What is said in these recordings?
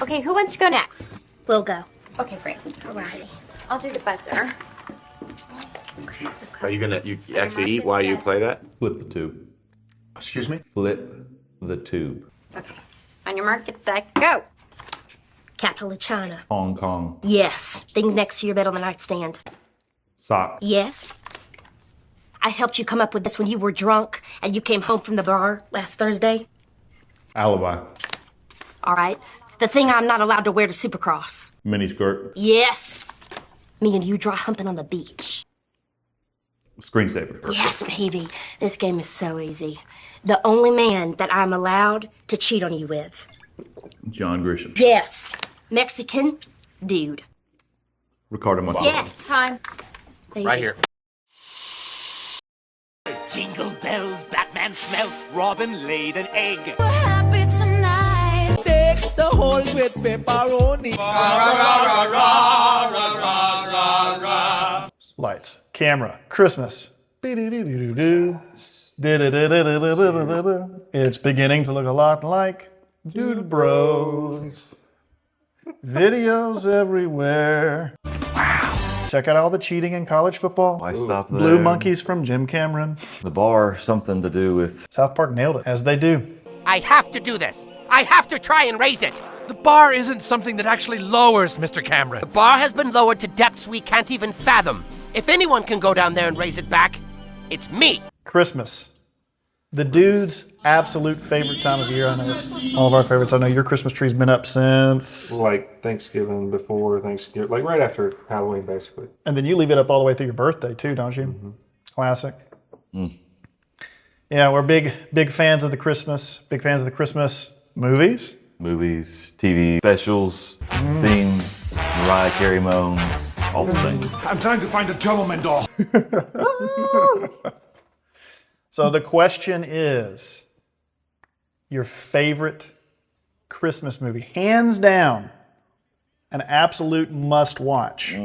Okay, who wants to go next? We'll go. Okay, great. Alrighty. I'll do the buzzer. Okay. Are you gonna actually eat while you play that? Flip the tube. Excuse me? Flip the tube. Okay. On your mark, get set, go. Capital of China. Hong Kong. Yes. Thing next to your bed on the nightstand. Sock. Yes. I helped you come up with this when you were drunk and you came home from the bar last Thursday. Alibi. All right. The thing I'm not allowed to wear to Supercross. Mini skirt. Yes. Me and you dry humping on the beach. Screensaver. Yes, baby. This game is so easy. The only man that I'm allowed to cheat on you with. John Grisham. Yes. Mexican dude. Ricardo Montalban. Yes. Time. Baby. Right here. Jingle bells, Batman smells, Robin laid an egg. We're happy tonight. Take the whole with pepperoni. Lights, camera, Christmas. It's beginning to look a lot like Dude Bros. Videos everywhere. Check out all the cheating in college football. Why stop there? Blue Monkeys from Jim Cameron. The bar, something to do with... South Park nailed it, as they do. I have to do this. I have to try and raise it. The bar isn't something that actually lowers, Mr. Cameron. The bar has been lowered to depths we can't even fathom. If anyone can go down there and raise it back, it's me. Christmas. The dude's absolute favorite time of year. I know it's all of our favorites. I know your Christmas tree's been up since... Like Thanksgiving, before Thanksgiving, like right after Halloween, basically. And then you leave it up all the way through your birthday too, don't you? Mm-hmm. Classic. Yeah, we're big fans of the Christmas. Big fans of the Christmas movies. Movies, TV specials, themes, Mariah Carey moans, all the things. I'm trying to find a Gentleman doll. So the question is, your favorite Christmas movie, hands down, an absolute must watch.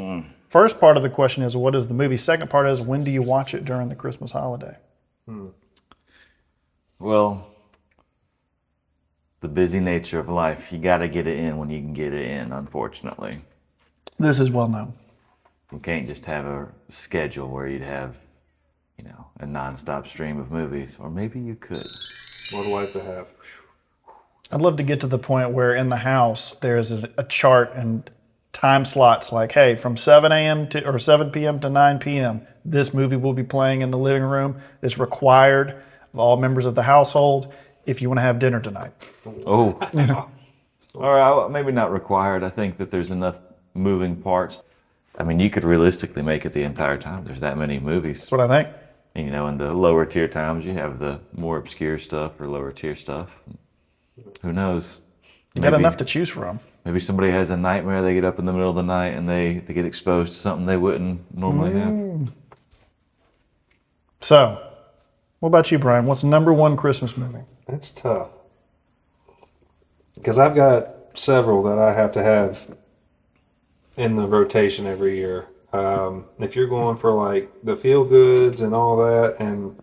First part of the question is, what is the movie? Second part is, when do you watch it during the Christmas holiday? Well, the busy nature of life, you gotta get it in when you can get it in, unfortunately. This is well known. You can't just have a schedule where you'd have, you know, a non-stop stream of movies, or maybe you could. What a life to have. I'd love to get to the point where in the house there's a chart and time slots like, hey, from 7 a.m. to or 7 p.m. to 9 p.m. this movie will be playing in the living room. It's required of all members of the household if you want to have dinner tonight. Oh, all right. Maybe not required. I think that there's enough moving parts. I mean, you could realistically make it the entire time. There's that many movies. That's what I think. And, you know, in the lower tier times, you have the more obscure stuff or lower tier stuff. Who knows? You got enough to choose from. Maybe somebody has a nightmare. They get up in the middle of the night and they get exposed to something they wouldn't normally have. So, what about you, Brian? What's number one Christmas movie? That's tough. Because I've got several that I have to have in the rotation every year. If you're going for like the feel goods and all that, and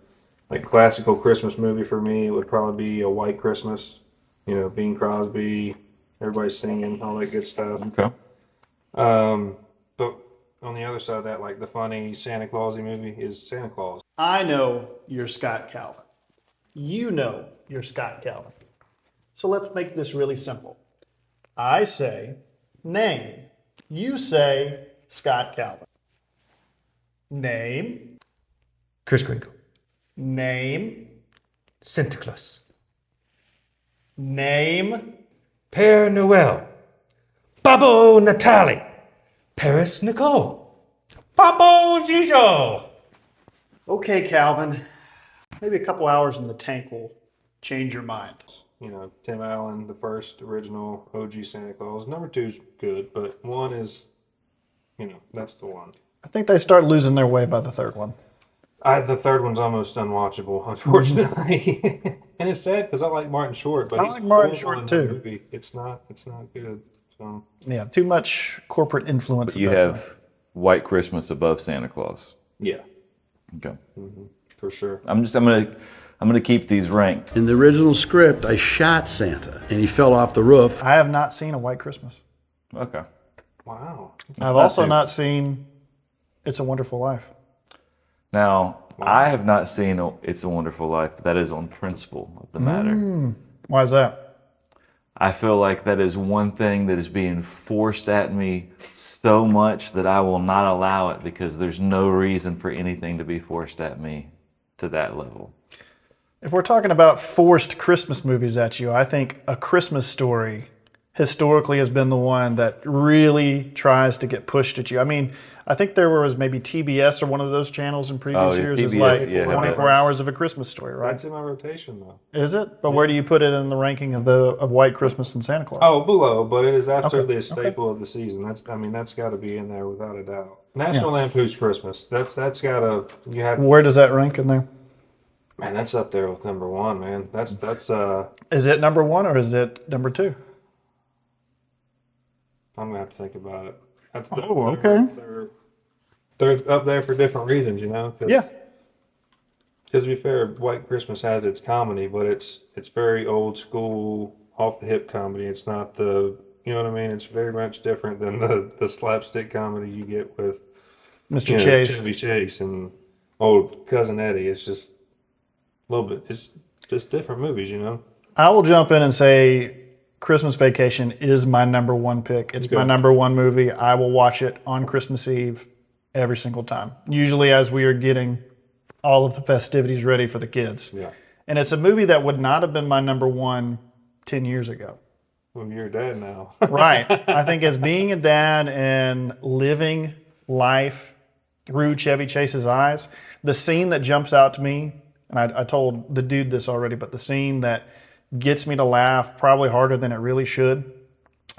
like classical Christmas movie for me, it would probably be A White Christmas. You know, Bing Crosby, everybody's singing, all that good stuff. Okay. But on the other side of that, like the funny Santa Clausy movie is Santa Claus. I know you're Scott Calvin. You know you're Scott Calvin. So let's make this really simple. I say name. You say Scott Calvin. Name. Kris Kringle. Name. Santa Claus. Name. Père Noël. Babo Natali. Paris Nicole. Babo Gijo. Okay, Calvin. Maybe a couple hours in the tank will change your mind. You know, Tim Allen, the first original OG Santa Claus. Number two's good, but one is, you know, that's the one. I think they start losing their way by the third one. The third one's almost unwatchable, unfortunately. And it's sad because I like Martin Short, but I like Martin Short in too. that movie. It's not good. So Yeah, too much corporate influence. But you have White Christmas above Santa Claus. yeah, Okay. for sure. I'm gonna I'm going to keep these ranked. In the original script, I shot Santa, and he fell off the roof. I have not seen A White Christmas. Okay. Wow. I've also not seen It's a Wonderful Life. Now, I have not seen It's a Wonderful Life, but that is on principle of the matter. Why is that? I feel like that is one thing that is being forced at me so much that I will not allow it because there's no reason for anything to be forced at me to that level. If we're talking about forced Christmas movies at you, I think A Christmas Story historically has been the one that really tries to get pushed at you. I mean, I think there was maybe TBS or one of those channels in previous years. It's like 24 hours of A Christmas Story, right? That's in my rotation, though. Is it? But where do you put it in the ranking of White Christmas and Santa Claus? Oh, below, but it is absolutely a staple of the season. That's got to be in there without a doubt. National Lampoon's Christmas. That's got to. You have. Where does that rank in there? Man, that's up there with number one, man. That's. Is it number one or is it number two? I'm gonna have to think about it. Okay. They're up there for different reasons, you know. Yeah. Because to be fair, White Christmas has its comedy, but it's very old school, off the hip comedy. It's not the, you know what I mean. It's very much different than the slapstick comedy you get with Mr. Chase, Chevy Chase, and old Cousin Eddie. It's just a little bit. It's just different movies, you know. I will jump in and say Christmas Vacation is my number one pick. It's my number one movie. I will watch it on Christmas Eve every single time. Usually as we are getting all of the festivities ready for the kids. Yeah. And it's a movie that would not have been my number one 10 years ago. Well, you're a dad now. Right. I think as being a dad and living life through Chevy Chase's eyes, the scene that jumps out to me, and I told the dude this already, but the scene that gets me to laugh probably harder than it really should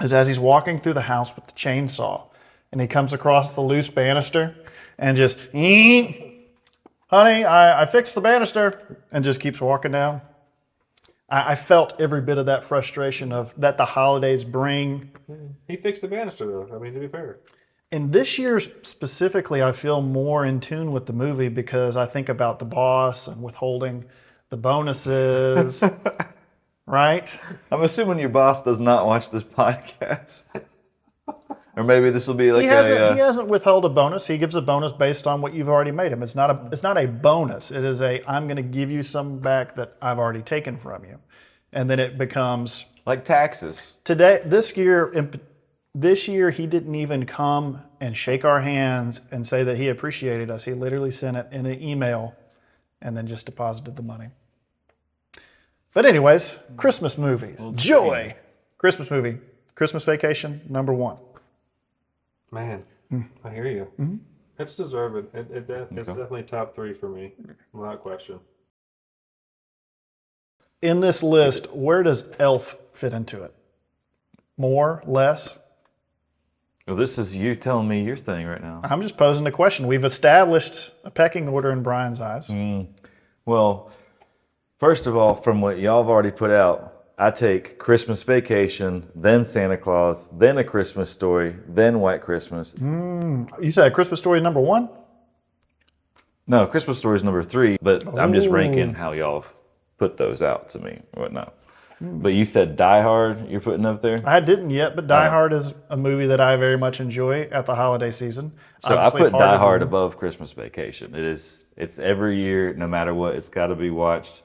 is as he's walking through the house with the chainsaw and he comes across the loose banister and just, honey, I fixed the banister, and just keeps walking down. I felt every bit of that frustration of that the holidays bring. He fixed the banister, though. I mean, to be fair. And this year specifically, I feel more in tune with the movie because I think about the boss and withholding the bonuses. Right? I'm assuming your boss does not watch this podcast. Or maybe this will be like he hasn't withheld a bonus. He gives a bonus based on what you've already made him. It's not a bonus. It is I'm going to give you some back that I've already taken from you. And then it becomes like taxes. This year he didn't even come and shake our hands and say that he appreciated us. He literally sent it in an email and then just deposited the money. But anyways, Christmas movies. Joy. Christmas movie. Christmas Vacation, number one. Man, I hear you. Mm-hmm. It's deserved. It's definitely top three for me, without question. In this list, where does Elf fit into it? More, less? Well, this is you telling me your thing right now. I'm just posing the question. We've established a pecking order in Brian's eyes. Well, first of all, from what y'all have already put out, I take Christmas Vacation, then Santa Claus, then A Christmas Story, then White Christmas. You said A Christmas Story number one? No, Christmas Story is number three, but I'm just ranking how y'all put those out to me or whatnot. But you said Die Hard you're putting up there? I didn't yet, but Die Hard is a movie that I very much enjoy at the holiday season. So obviously, I put Die Hard above Christmas Vacation. It's every year, no matter what, it's got to be watched.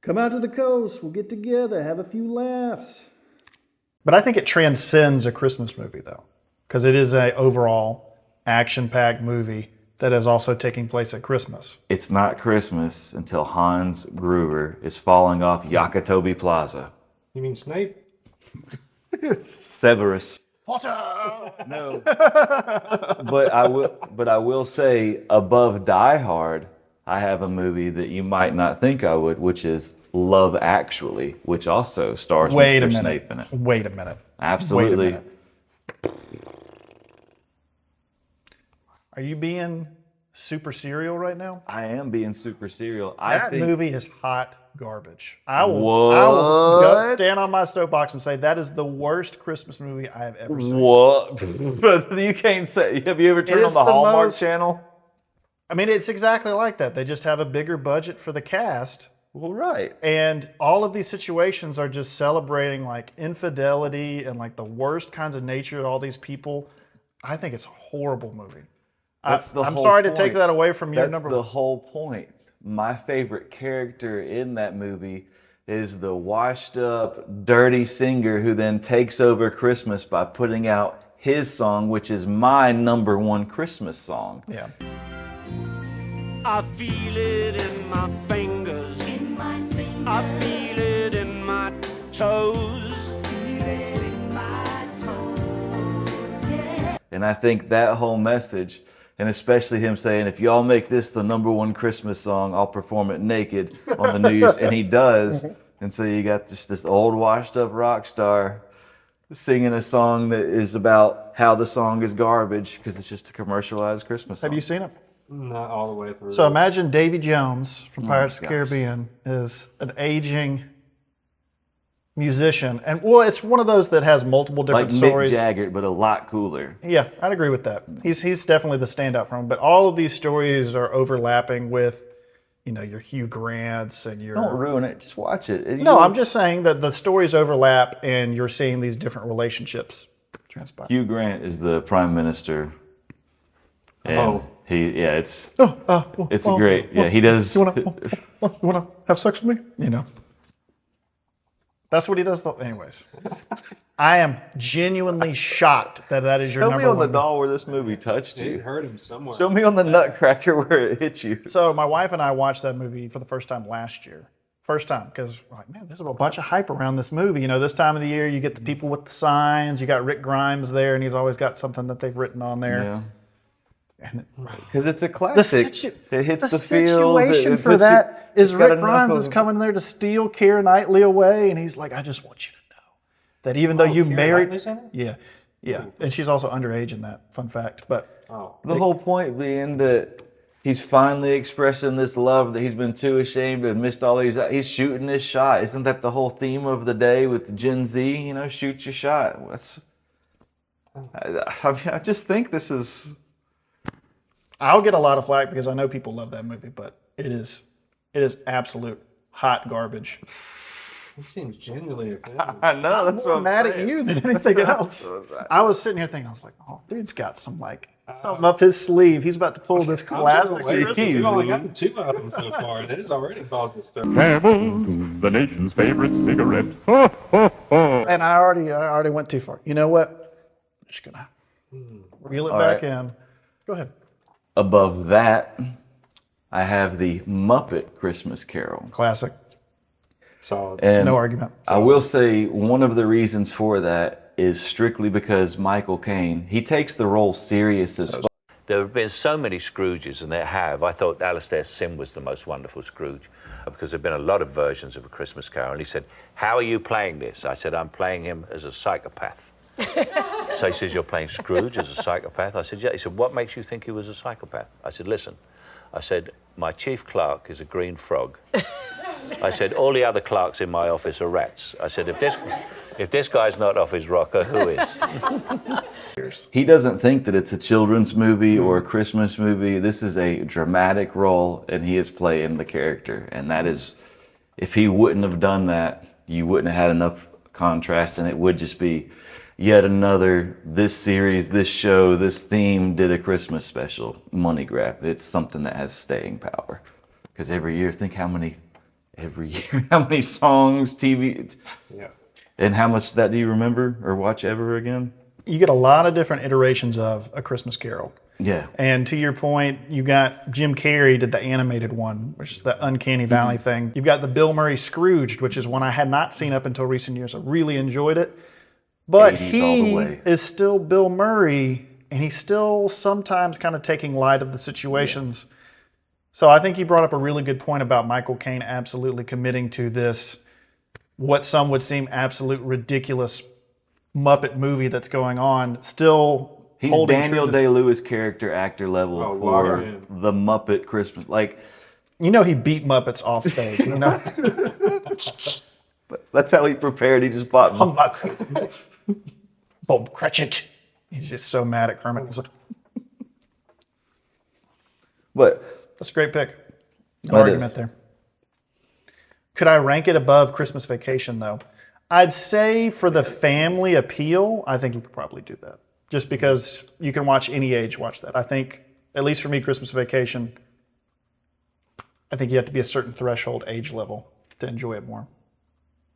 Come out to the coast. We'll get together, have a few laughs. But I think it transcends a Christmas movie, though, because it is an overall action-packed movie that is also taking place at Christmas. It's not Christmas until Hans Gruber is falling off Yakatobi Plaza. You mean Snape? Severus. Potter! No. But I will say, above Die Hard, I have a movie that you might not think I would, which is Love Actually, which also stars Mr. Snape in it. Wait a minute. Absolutely. Wait a minute. Are you being super serial right now. I am being super serial. That movie is hot garbage. I will stand on my soapbox and say that is the worst Christmas movie I have ever seen. What? But you can't say. Have you ever turned on the Hallmark Channel? I mean, it's exactly like that. They just have a bigger budget for the cast. Well, right. And all of these situations are just celebrating like infidelity and like the worst kinds of nature of all these people. I think it's a horrible movie. I'm sorry to take that away from your number. That's the whole point. My favorite character in that movie is the washed up, dirty singer who then takes over Christmas by putting out his song, which is my number one Christmas song. Yeah. I feel it in my fingers. I feel it in my toes. And I think that whole message, and especially him saying, if y'all make this the number one Christmas song, I'll perform it naked on the New Year's. And he does. And so you got this old washed up rock star singing a song that is about how the song is garbage because it's just a commercialized Christmas song. Have you seen it? Not all the way through. So imagine Davy Jones from Pirates of the Caribbean is an aging musician. And well, it's one of those that has multiple different stories. Mick Jagger, but a lot cooler. Yeah, I'd agree with that. He's definitely the standout from him. But all of these stories are overlapping with, your Hugh Grants and your... Don't ruin it. Just watch it. No, I'm just saying that the stories overlap and you're seeing these different relationships transpire. Hugh Grant is the Prime Minister. And it's great. Yeah, he does. You wanna have sex with me? That's what he does. Anyways, I am genuinely shocked that is your number one. Show me on the doll where this movie touched you. It hurt him somewhere. Show me on the nutcracker where it hit you. So my wife and I watched that movie for the first time last year. First time, because like, man, there's a bunch of hype around this movie. This time of the year, you get the people with the signs. You got Rick Grimes there, and he's always got something that they've written on there. Yeah. Because it's a classic. It hits the feels. The situation for that is Rick Grimes is coming there to steal Keira Knightley away, and he's like, I just want you to know that even though you married... Yeah. And she's also underage in that, fun fact. But the whole point being that he's finally expressing this love that he's been too ashamed and missed all these... He's shooting his shot. Isn't that the whole theme of the day with Gen Z? Shoot your shot. I just think this is... I'll get a lot of flack because I know people love that movie, but it is absolute hot garbage. It seems genuinely offended. I know, that's what I'm mad at you than anything else. I was sitting here thinking, I was like, oh, dude's got some something up his sleeve. He's about to pull this classic. We've only gotten 2 of them so far, and it has already caused us stuff. Taboo, the nation's favorite cigarette. And I already went too far. You know what? I'm just gonna reel it back in. Go ahead. Above that, I have the Muppet Christmas Carol. Classic. Solid. And no argument. I will say one of the reasons for that is strictly because Michael Caine, he takes the role serious as fuck. There have been so many Scrooges, and there have. I thought Alistair Sim was the most wonderful Scrooge because there have been a lot of versions of A Christmas Carol. And he said, how are you playing this? I said, I'm playing him as a psychopath. So he says, you're playing Scrooge as a psychopath? I said, yeah. He said, what makes you think he was a psychopath? I said, listen. I said, my chief clerk is a green frog. I said, all the other clerks in my office are rats. I said, if this guy's not off his rocker, who is? He doesn't think that it's a children's movie or a Christmas movie. This is a dramatic role, and he is playing the character. And that is, if he wouldn't have done that, you wouldn't have had enough contrast, and it would just be yet another, this series, this show, this theme did a Christmas special money grab. It's something that has staying power. Because every year, think how many songs, TV, and how much that do you remember or watch ever again? You get a lot of different iterations of A Christmas Carol. Yeah. And to your point, you got Jim Carrey did the animated one, which is the Uncanny Valley thing. You've got the Bill Murray Scrooged, which is one I had not seen up until recent years. I really enjoyed it. But he is still Bill Murray, and he's still sometimes kind of taking light of the situations. Yeah. So I think you brought up a really good point about Michael Caine absolutely committing to this, what some would seem absolute ridiculous Muppet movie that's going on, still He's holding Daniel true to- Day-Lewis character actor level Oh, for locked in. the Muppet Christmas. Like, You know he beat Muppets off stage, you know? that's how he prepared. He just bought. Humbug. Bob Cratchit. He's just so mad at Kermit. He's like, But that's a great pick. No That argument is. there. Could I rank it above Christmas Vacation, though? I'd say for the family appeal, I think you could probably do that. Just because you can watch any age watch that. I think, at least for me, Christmas Vacation, I think you have to be a certain threshold age level to enjoy it more.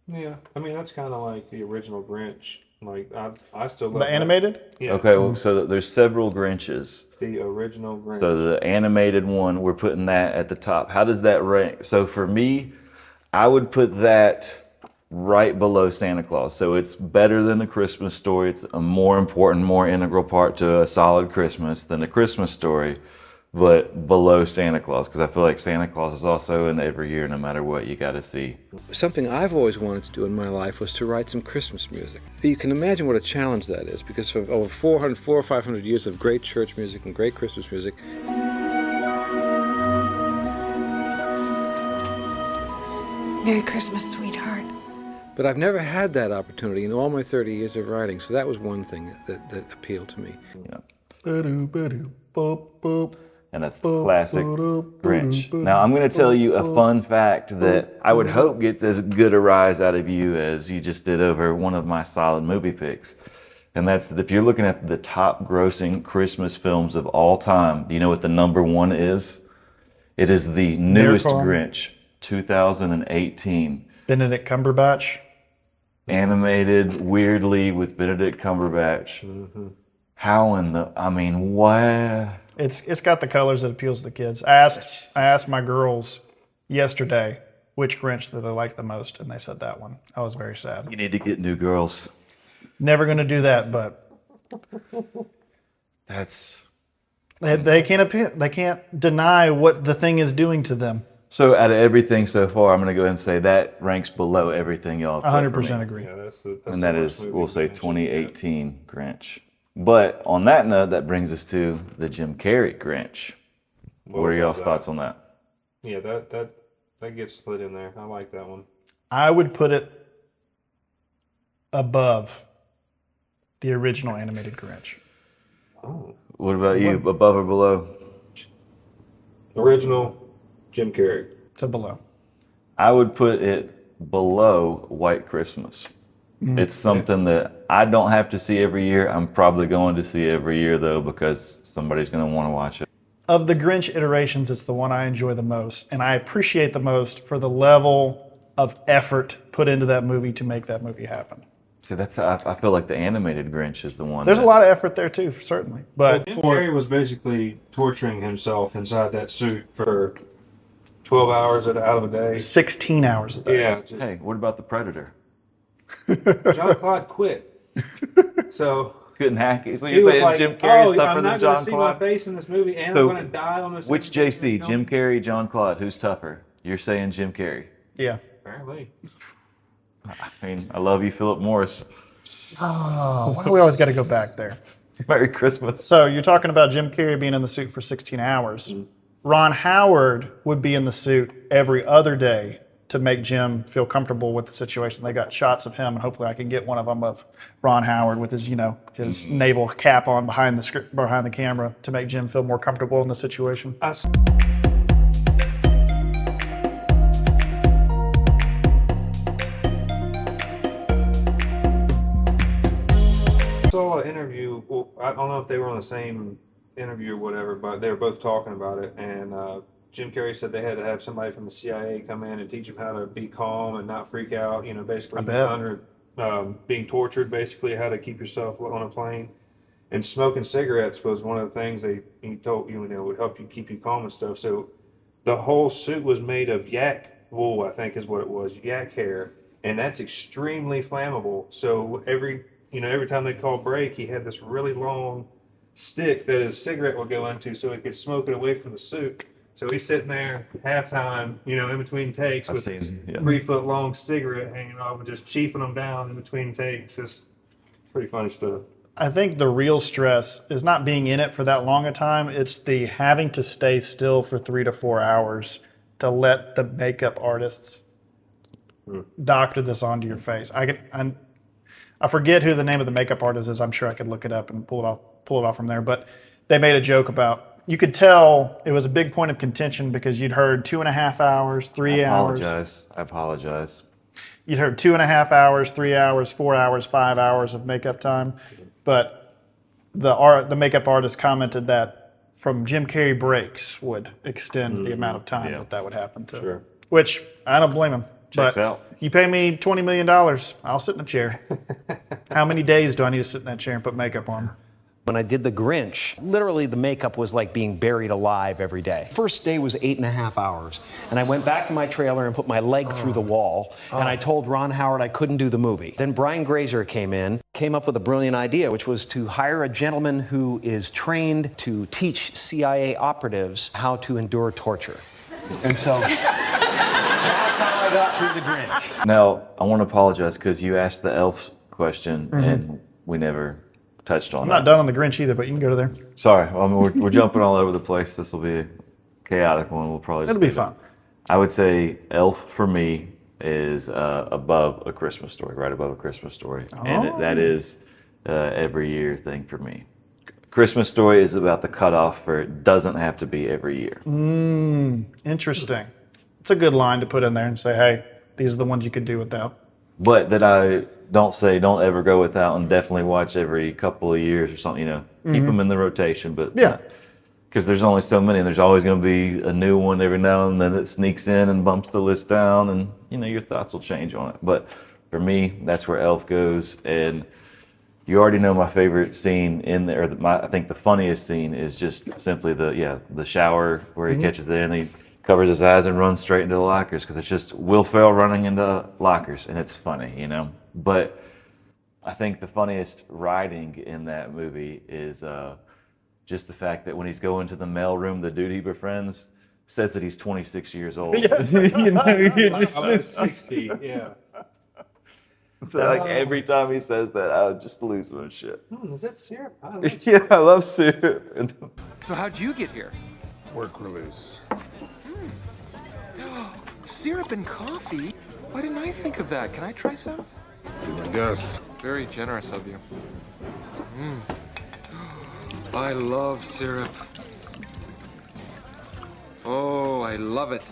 Yeah, I mean that's kind of like the original Grinch. Like I still love The that. animated? Yeah. Okay, well, so there's several Grinches. The original Grinch. So the animated one, we're putting that at the top. How does that rank? So for me, I would put that right below Santa Claus. So it's better than A Christmas Story. It's a more important, more integral part to a solid Christmas than A Christmas Story, but below Santa Claus, because I feel like Santa Claus is also in every year, no matter what you got to see. Something I've always wanted to do in my life was to write some Christmas music. You can imagine what a challenge that is, because for over 400 or 500 years of great church music and great Christmas music, Merry Christmas, sweetheart. but I've never had that opportunity in all my 30 years of writing, so that was one thing that appealed to me. And that's the classic Grinch. Now, I'm going to tell you a fun fact that I would hope gets as good a rise out of you as you just did over one of my solid movie picks. And that's that if you're looking at the top grossing Christmas films of all time, do you know what the number one is? It is the newest Grinch, 2018. Benedict Cumberbatch. Animated, weirdly, with Benedict Cumberbatch. How in the, I mean, what? It's got the colors that appeals to the kids. I asked my girls yesterday which Grinch that they liked the most, and they said that one. I was very sad. You need to get new girls. Never going to do that, but that's they can't deny what the thing is doing to them. So out of everything so far, I'm going to go ahead and say that ranks below everything y'all have put for me. 100% agree. Yeah, that's And that is, we'll say 2018 Grinch. But on that note, that brings us to the Jim Carrey Grinch. What are y'all's thoughts on that? Yeah, that gets slid in there. I like that one. I would put it above the original animated Grinch. Oh. What about you? Above or below? Original Jim Carrey. To below. I would put it below White Christmas. It's something that I don't have to see every year. I'm probably going to see every year, though, because somebody's going to want to watch it. Of the Grinch iterations, it's the one I enjoy the most, and I appreciate the most for the level of effort put into that movie to make that movie happen. See, that's I feel like the animated Grinch is the one. There's a lot of effort there, too, certainly. But Jim Carrey was basically torturing himself inside that suit for 12 hours out of a day. 16 hours a day. Yeah. Hey, what about the Predator? John Claude quit. So couldn't hack it. So he you're was saying like, Jim Carrey's I'm tougher not than gonna John see Claude? my face in this movie, and So I'm going to die on this. Which JC, Jim Carrey, John Claude? Who's tougher? You're saying Jim Carrey. Yeah. Apparently. I mean, I love you, Philip Morris. Oh, why do we always got to go back there? Merry Christmas. So you're talking about Jim Carrey being in the suit for 16 hours. Ron Howard would be in the suit every other day to make Jim feel comfortable with the situation. They got shots of him, and hopefully I can get one of them of Ron Howard with his, his naval cap on behind the camera to make Jim feel more comfortable in the situation. I saw an interview. Well, I don't know if they were on the same interview or whatever, but they were both talking about it. And Jim Carrey said they had to have somebody from the CIA come in and teach him how to be calm and not freak out. Basically under being tortured. Basically, how to keep yourself on a plane. And smoking cigarettes was one of the things he told you would help you keep you calm and stuff. So the whole suit was made of yak wool, I think is what it was, yak hair, and that's extremely flammable. So every time they called break, he had this really long stick that his cigarette would go into so he could smoke it away from the suit. So he's sitting there halftime, in between takes with his 3-foot long cigarette hanging off and just chiefing them down in between takes. It's pretty funny stuff. I think the real stress is not being in it for that long a time. It's the having to stay still for 3 to 4 hours to let the makeup artists doctor this onto your face. I forget who the name of the makeup artist is. I'm sure I could look it up and pull it off from there. But they made a joke about, you could tell it was a big point of contention because you'd heard 2.5 hours, 3 hours. I apologize. You'd heard 2.5 hours, 3 hours, 4 hours, 5 hours of makeup time. But the makeup artist commented that from Jim Carrey breaks would extend the amount of time that would happen to. Sure. Which I don't blame him. Checks but out. You pay me $20 million, I'll sit in a chair. How many days do I need to sit in that chair and put makeup on? When I did the Grinch, literally the makeup was like being buried alive every day. First day was 8.5 hours. And I went back to my trailer and put my leg through the wall. And I told Ron Howard I couldn't do the movie. Then Brian Grazer came up with a brilliant idea, which was to hire a gentleman who is trained to teach CIA operatives how to endure torture. And so that's how I got through the Grinch. Now, I want to apologize because you asked the elf question and we never touched on I'm it. not done on the Grinch either, but you can go to there. Sorry, I mean, we're jumping all over the place. This will be a chaotic one. We'll probably just It'll be leave it. fun. I would say Elf for me is above A Christmas Story, right above A Christmas Story, and that is every year thing for me. Christmas Story is about the cutoff for it doesn't have to be every year. Interesting. It's a good line to put in there and say, hey, these are the ones you could do without. But that I don't say don't ever go without and definitely watch every couple of years or something, keep them in the rotation. But because there's only so many and there's always going to be a new one every now and then that sneaks in and bumps the list down and, your thoughts will change on it. But for me, that's where Elf goes. And you already know my favorite scene in there. I think the funniest scene is just simply the shower where he catches there and he covers his eyes and runs straight into the lockers because it's just Will Ferrell running into lockers and it's funny, But I think the funniest writing in that movie is just the fact that when he's going to the mailroom, the dude he befriends says that he's 26 years old. You're just 60, yeah. So every time he says that, I would just lose my shit. Is that syrup? I love syrup. Yeah, I love syrup. So how'd you get here? Work release. Syrup and coffee? Why didn't I think of that? Can I try some? Be my guest. Very generous of you. I love syrup. Oh, I love it.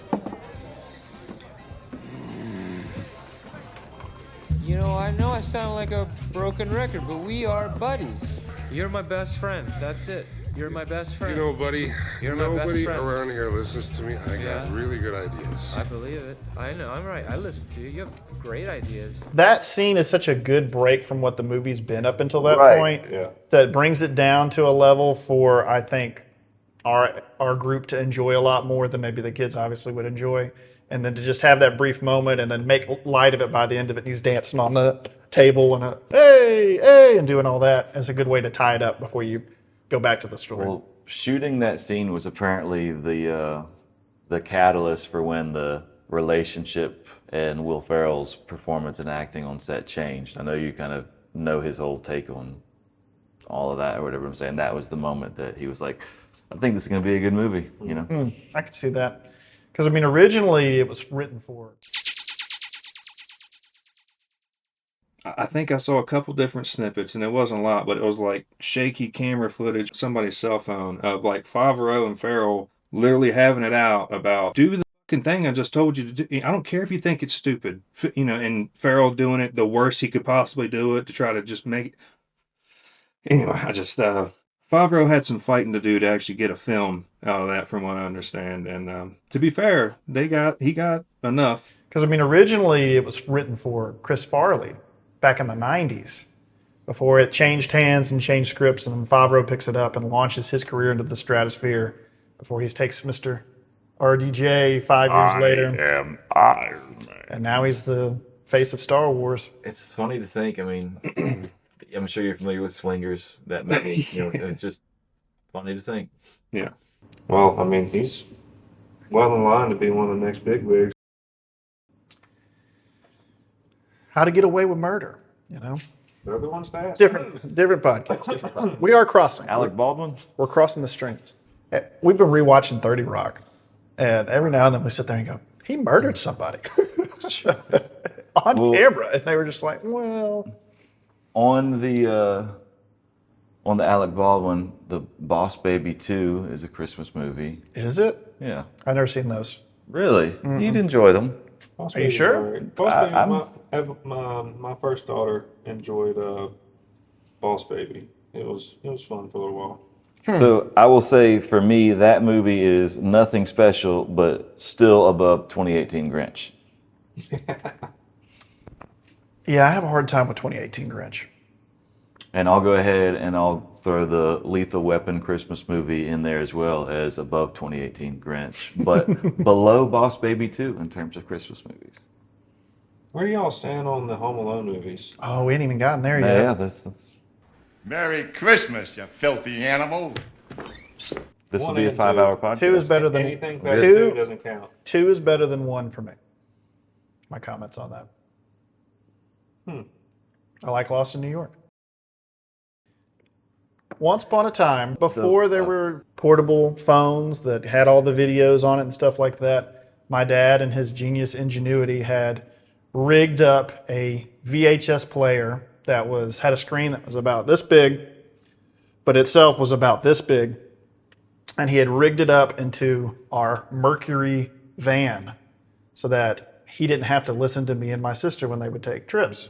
I know I sound like a broken record, but we are buddies. You're my best friend. That's it. You're my best friend. Buddy, You're my best nobody friend. around here listens to me. I got really good ideas. I believe it. I know. I'm right. I listen to you. You have great ideas. That scene is such a good break from what the movie's been up until that point. Yeah. That brings it down to a level for, I think, our group to enjoy a lot more than maybe the kids obviously would enjoy. And then to just have that brief moment and then make light of it by the end of it. And he's dancing on the table and hey, and doing all that is a good way to tie it up before you go back to the story. Well, shooting that scene was apparently the catalyst for when the relationship and Will Ferrell's performance and acting on set changed. I know you kind of know his whole take on all of that or whatever I'm saying. That was the moment that he was like, I think this is going to be a good movie, I could see that. Because, originally it was written for... I think I saw a couple different snippets, and it wasn't a lot, but it was like shaky camera footage, somebody's cell phone, of like Favreau and Ferrell literally having it out about, do the fucking thing I just told you to do. I don't care if you think it's stupid, and Ferrell doing it the worst he could possibly do it to try to just make it. Anyway, Favreau had some fighting to do to actually get a film out of that, from what I understand. And to be fair, he got enough. Because, originally it was written for Chris Farley back in the 90s before it changed hands and changed scripts, and then Favreau picks it up and launches his career into the stratosphere before he takes Mr. RDJ 5 years later. I am Iron Man. And now he's the face of Star Wars. It's funny to think, I'm sure you're familiar with Swingers, that movie. It's just funny to think. Yeah. Well, he's well in line to be one of the next bigwigs. How to Get Away with Murder, They're the ones to ask. Different podcasts. Different podcasts. We are crossing. Alec Baldwin? We're crossing the streams. We've been rewatching 30 Rock, and every now and then we sit there and go, he murdered somebody on camera, and they were just like, well. On the Alec Baldwin, the Boss Baby 2 is a Christmas movie. Is it? Yeah. I've never seen those. Really? You'd enjoy them. Are you sure? My first daughter enjoyed Boss Baby. It was fun for a little while. So I will say, for me, that movie is nothing special, but still above 2018 Grinch. Yeah, I have a hard time with 2018 Grinch. And I'll go ahead and I'll throw the Lethal Weapon Christmas movie in there as well as above 2018 Grinch, but below Boss Baby 2 in terms of Christmas movies. Where do y'all stand on the Home Alone movies? Oh, we ain't even gotten there yet. Yeah, that's... Merry Christmas, you filthy animal. This will be a 5-hour podcast. 2 is better than anything past 2 doesn't count. 2 is better than 1 for me. My comments on that. I like Lost in New York. Once upon a time, before there were portable phones that had all the videos on it and stuff like that, my dad and his genius ingenuity had rigged up a VHS player that had a screen that was about this big, but itself was about this big. And he had rigged it up into our Mercury van so that he didn't have to listen to me and my sister when they would take trips.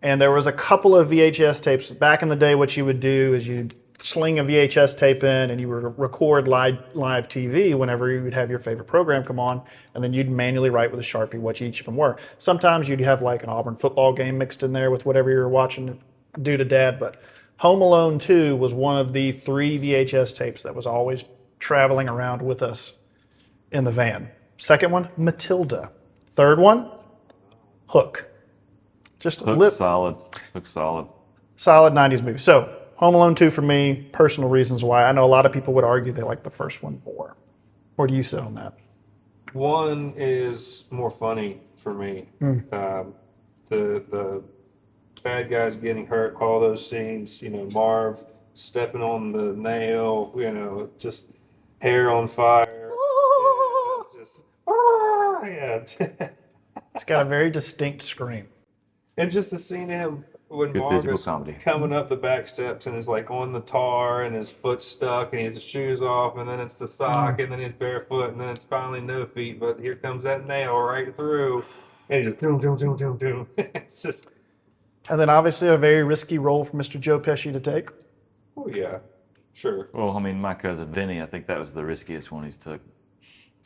And there was a couple of VHS tapes. Back in the day, what you would do is you'd sling a VHS tape in and you would record live TV whenever you would have your favorite program come on, and then you'd manually write with a Sharpie what each of them were. Sometimes you'd have like an Auburn football game mixed in there with whatever you were watching due to Dad, but Home Alone 2 was one of the 3 VHS tapes that was always traveling around with us in the van. Second one, Matilda. Third one, Hook. Just Hook's solid. Hook's solid. Solid 90s movie. So, Home Alone 2 for me, personal reasons why. I know a lot of people would argue they like the first one more. Where do you sit on that? 1 is more funny for me. The bad guys getting hurt, all those scenes, Marv stepping on the nail, just hair on fire. It's just, It's got a very distinct scream. And just to see him when Good Marv physical is comedy. coming up the back steps and is like on the tar and his foot's stuck and he has his shoes off and then it's the sock and then he's barefoot and then it's finally no feet, but here comes that nail right through and he just doom, doom, doom, doom, doom. It's just... And then obviously a very risky role for Mr. Joe Pesci to take. Oh yeah, sure. Well, I mean, My Cousin Vinny, I think that was the riskiest one he's took.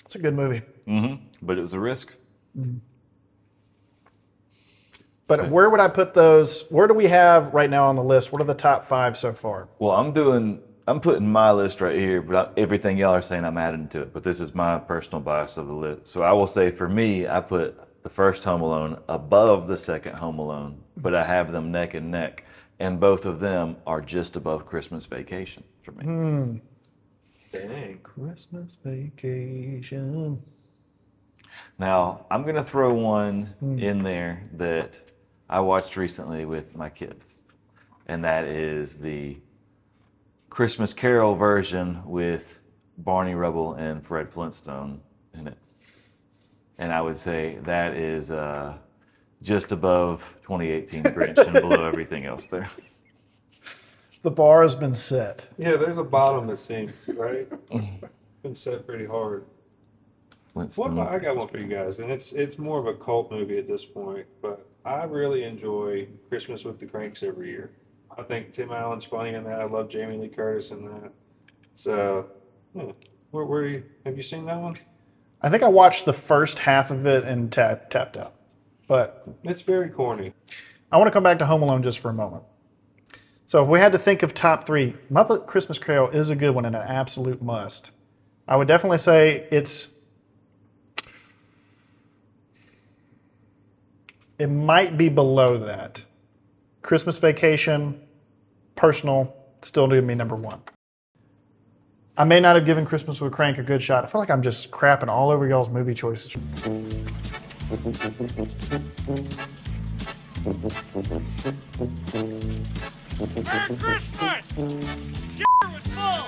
It's a good movie. But it was a risk. But where would I put those? Where do we have right now on the list? What are the top 5 so far? Well, I'm putting my list right here, but everything y'all are saying I'm adding to it. But this is my personal bias of the list. So I will say, for me, I put the first Home Alone above the second Home Alone, but I have them neck and neck, and both of them are just above Christmas Vacation for me. Dang. Christmas Vacation. Now, I'm going to throw one in there that I watched recently with my kids, and that is the Christmas Carol version with Barney Rubble and Fred Flintstone in it. And I would say that is just above 2018 Grinch and below everything else there. The bar has been set. Yeah, there's a bottom, it seems, right? Been set pretty hard. I got one for you guys, and it's more of a cult movie at this point, but I really enjoy Christmas with the Kranks every year. I think Tim Allen's funny in that. I love Jamie Lee Curtis in that. So, have you seen that one? I think I watched the first half of it and tapped out. But it's very corny. I want to come back to Home Alone just for a moment. So if we had to think of top 3, Muppet Christmas Carol is a good one and an absolute must. I would definitely say it might be below that. Christmas Vacation, personal, still doing me number 1. I may not have given Christmas with Crank a good shot. I feel like I'm just crapping all over y'all's movie choices. Merry Christmas! Was full!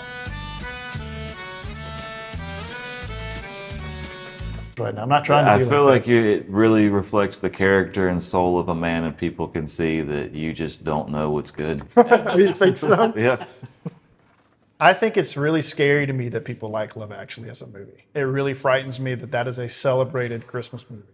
Right now, I'm not trying to. I feel like it really reflects the character and soul of a man, and people can see that you just don't know what's good. You think so? Yeah. I think it's really scary to me that people like Love Actually as a movie. It really frightens me that that is a celebrated Christmas movie.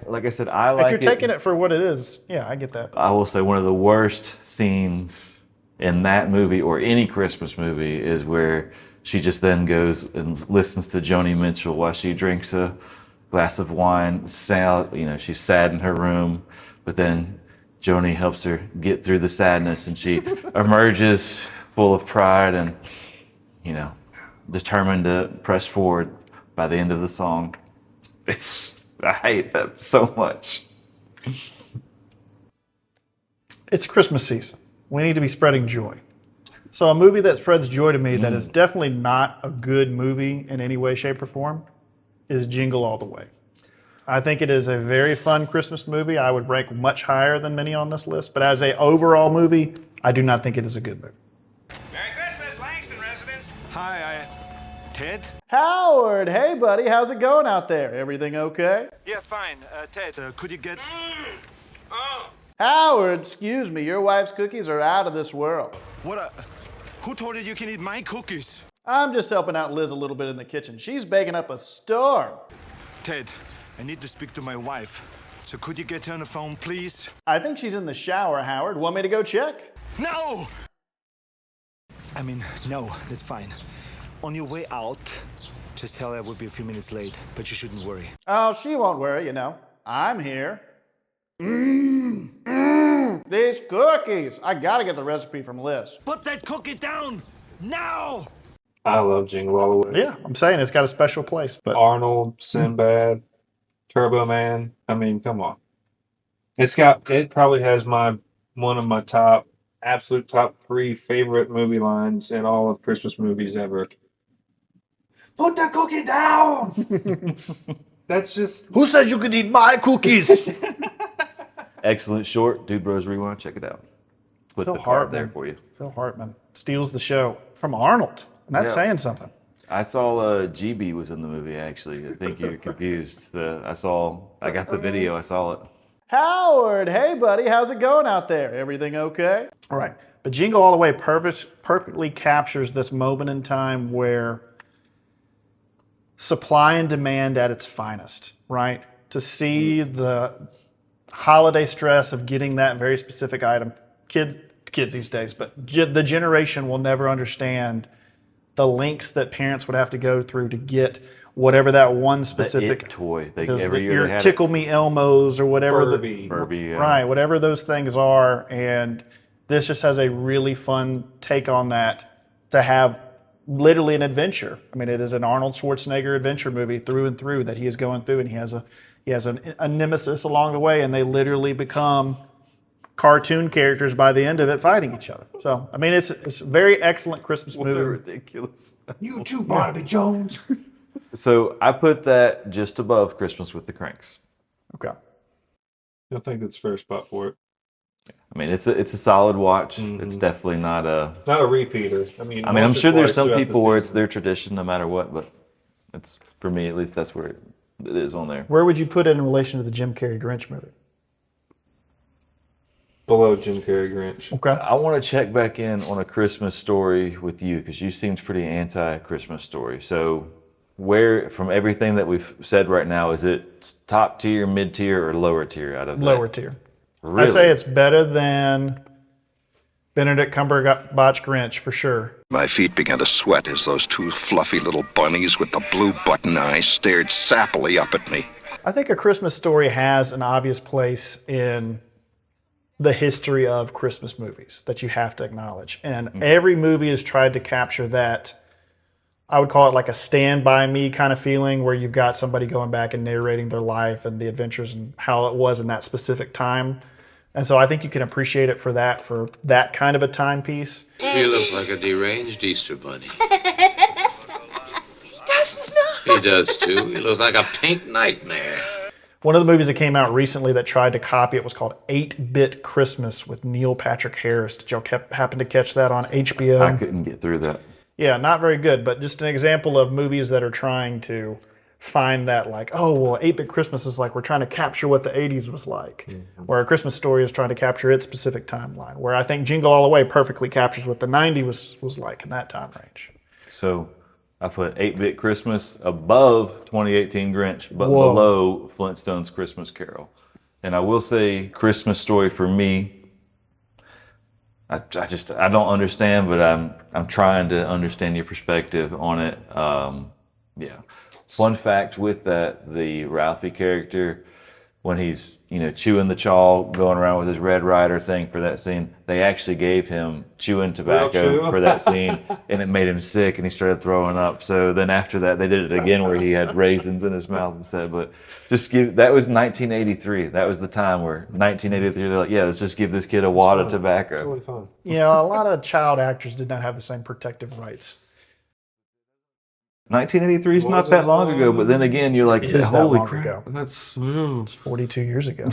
Like I said, I like it. If you're taking it for what it is, yeah, I get that. I will say one of the worst scenes in that movie or any Christmas movie is where she just then goes and listens to Joni Mitchell while she drinks a glass of wine. She's sad in her room, but then Joni helps her get through the sadness, and she emerges full of pride and, determined to press forward by the end of the song. I hate that so much. It's Christmas season. We need to be spreading joy. So a movie that spreads joy to me that is definitely not a good movie in any way, shape, or form is Jingle All the Way. I think it is a very fun Christmas movie. I would rank much higher than many on this list, but as an overall movie, I do not think it is a good movie. Merry Christmas, Langston residents. Hi, Ted? Howard, hey buddy, how's it going out there? Everything okay? Yeah, fine. Ted, could you get... Howard, excuse me, your wife's cookies are out of this world. Who told you you can eat my cookies? I'm just helping out Liz a little bit in the kitchen. She's baking up a storm. Ted, I need to speak to my wife. So could you get her on the phone, please? I think she's in the shower, Howard. Want me to go check? No! No, that's fine. On your way out, just tell her I will be a few minutes late, but you shouldn't worry. Oh, she won't worry, I'm here. These cookies. I gotta get the recipe from Liz. Put that cookie down, now! I love Jingle All the Way. Yeah, I'm saying it's got a special place. But Arnold, Sinbad, Turbo Man. Come on. It probably has one of my absolute top 3 favorite movie lines in all of Christmas movies ever. Put the cookie down! That's just... Who said you could eat my cookies? Excellent short. Dude Bros Rewind. Check it out. Put Phil the card Hartman. there for you. Phil Hartman steals the show from Arnold. And that's saying something. I saw GB was in the movie, actually. I think you're confused. I got the video. I saw it. Howard, hey buddy, how's it going out there? Everything okay? All right. But Jingle All the Way perfectly captures this moment in time where supply and demand at its finest, right? To see the holiday stress of getting that very specific item. Kids these days, but the generation will never understand the lengths that parents would have to go through to get whatever that one specific toy. Every year your Tickle Me Elmos or whatever. Furby, yeah. Right, whatever those things are. And this just has a really fun take on that to have literally an adventure. It is an Arnold Schwarzenegger adventure movie through and through that he is going through, and he has a nemesis along the way, and they literally become cartoon characters by the end of it fighting each other. So, it's a very excellent Christmas movie. Ridiculous. You too, Barnaby Jones. So I put that just above Christmas with the Kranks. Okay. I think that's fair spot for it. It's a solid watch. It's definitely not a repeater. I'm sure there's some people where it's their tradition no matter what, but it's, for me at least, that's where it is on there. Where would you put it in relation to the Jim Carrey Grinch movie? Below Jim Carrey Grinch. Okay. I want to check back in on A Christmas Story with you because you seemed pretty anti-Christmas Story. So where, from everything that we've said right now, is it top tier, mid tier, or lower tier out of that? Lower tier. Really? I say it's better than Benedict Cumberbatch Grinch for sure. My feet began to sweat as those 2 fluffy little bunnies with the blue button eyes stared sappily up at me. I think A Christmas Story has an obvious place in the history of Christmas movies that you have to acknowledge. And every movie has tried to capture that, I would call it like a Stand By Me kind of feeling, where you've got somebody going back and narrating their life and the adventures and how it was in that specific time. And so I think you can appreciate it for that kind of a timepiece. He looks like a deranged Easter bunny. He does not. He does too. He looks like a pink nightmare. One of the movies that came out recently that tried to copy it was called 8-Bit Christmas with Neil Patrick Harris. Did y'all happen to catch that on HBO? I couldn't get through that. Yeah, not very good, but just an example of movies that are trying to find that, like, oh, well, 8-Bit Christmas is like we're trying to capture what the 80s was like, where A Christmas Story is trying to capture its specific timeline, where I think Jingle All the Way perfectly captures what the 90s was like in that time range. So I put 8-Bit Christmas above 2018 Grinch, but Whoa. below Flintstones Christmas Carol. And I will say Christmas Story for me, I don't understand, but I'm trying to understand your perspective on it. Yeah. Fun fact with that, the Ralphie character, when he's, chewing the chaw, going around with his Red Ryder thing for that scene, they actually gave him chewing tobacco for that scene, and it made him sick, and he started throwing up. So then after that, they did it again where he had raisins in his mouth instead. But that was 1983. That was the time where 1983, they're like, yeah, let's just give this kid a wad of tobacco. Really fun. A lot of child actors did not have the same protective rights. 1983 is not that long ago, but then again, you're like, holy crap, that's it's 42 years ago.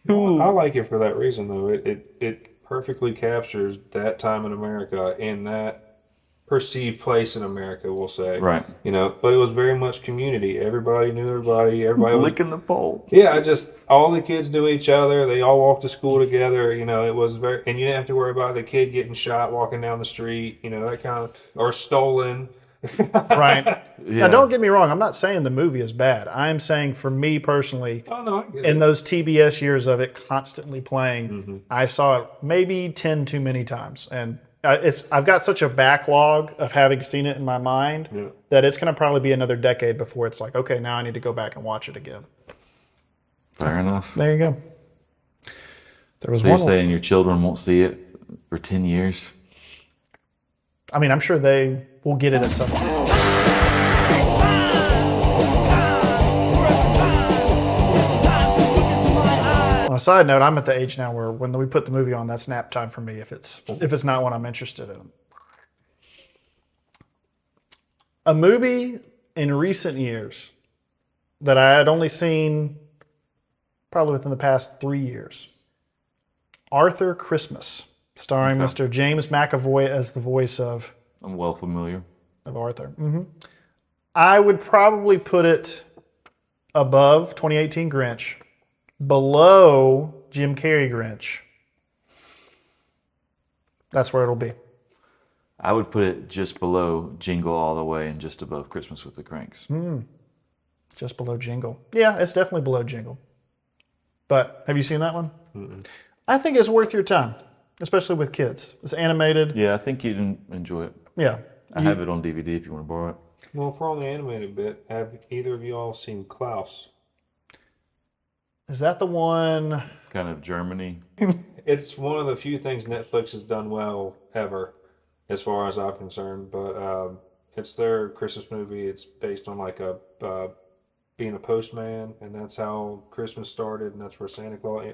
I like it for that reason, though. It perfectly captures that time in America in that perceived place in America, we'll say. Right. But it was very much community. Everybody knew everybody. Everybody licking the pole. Yeah, all the kids knew each other. They all walked to school together. It was very, and you didn't have to worry about the kid getting shot walking down the street. That kind of, or stolen. Right. Yeah. Now, don't get me wrong. I'm not saying the movie is bad. I'm saying for me personally, in those TBS years of it constantly playing, I saw it maybe 10 too many times. And I've got such a backlog of having seen it in my mind that it's going to probably be another decade before it's like, okay, now I need to go back and watch it again. Fair enough. There you go. There was so you're saying your children won't see it for 10 years? I mean, I'm sure they will get it at some point. On a side note, I'm at the age now where when we put the movie on, that's nap time for me if it's not what I'm interested in. A movie in recent years that I had only seen probably within the past 3 years. Arthur Christmas, starring Mr. James McAvoy as the voice of... I'm well familiar. Of Arthur. I would probably put it above 2018 Grinch, below Jim Carrey Grinch. That's where it'll be. I would put it just below Jingle All the Way and just above Christmas with the Kranks. Just below Jingle. Yeah, it's definitely below Jingle. But have you seen that one? I think it's worth your time, especially with kids. It's animated. Yeah, I think you'd enjoy it. Yeah. I have it on DVD if you want to borrow it. Well, for on the animated bit, have either of you all seen Klaus? Is that the one? Kind of Germany. It's one of the few things Netflix has done well ever, as far as I'm concerned. But it's their Christmas movie. It's based on like being a postman, and that's how Christmas started, and that's where Santa Claus...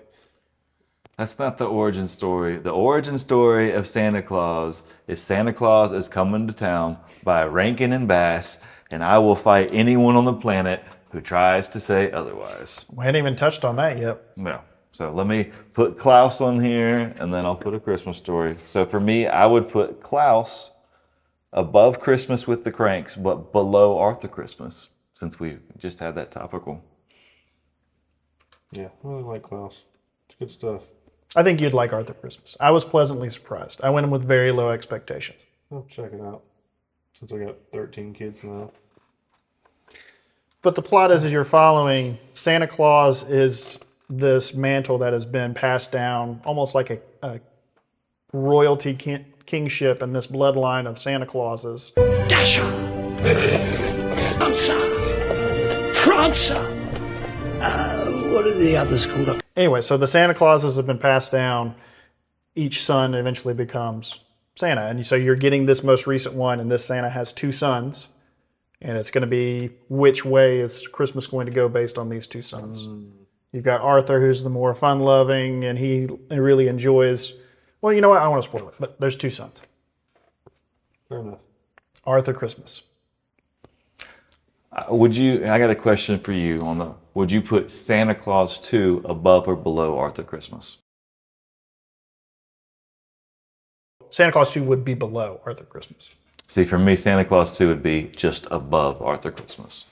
That's not the origin story. The origin story of Santa Claus is coming to town by Rankin and Bass, and I will fight anyone on the planet who tries to say otherwise. We hadn't even touched on that yet. No. So let me put Klaus on here, and then I'll put A Christmas Story. So for me, I would put Klaus above Christmas with the Kranks, but below Arthur Christmas, since we just had that topical. Yeah, I really like Klaus. It's good stuff. I think you'd like Arthur Christmas. I was pleasantly surprised. I went in with very low expectations. I'll check it out, since I got 13 kids now. But the plot is you're following Santa Claus is this mantle that has been passed down almost like a royalty kingship in this bloodline of Santa Clauses. Dasher! Prancer! What are the others called? Anyway, so the Santa Clauses have been passed down. Each son eventually becomes Santa. And so you're getting this most recent one, and this Santa has two sons. And it's going to be which way is Christmas going to go based on these two sons. You've got Arthur, who's the more fun-loving, and he really enjoys... Well, you know what? I don't want to spoil it, but there's two sons. Fair enough. Arthur Christmas. I got a question for you on would you put Santa Claus 2 above or below Arthur Christmas? Santa Claus 2 would be below Arthur Christmas. See, for me, Santa Claus 2 would be just above Arthur Christmas.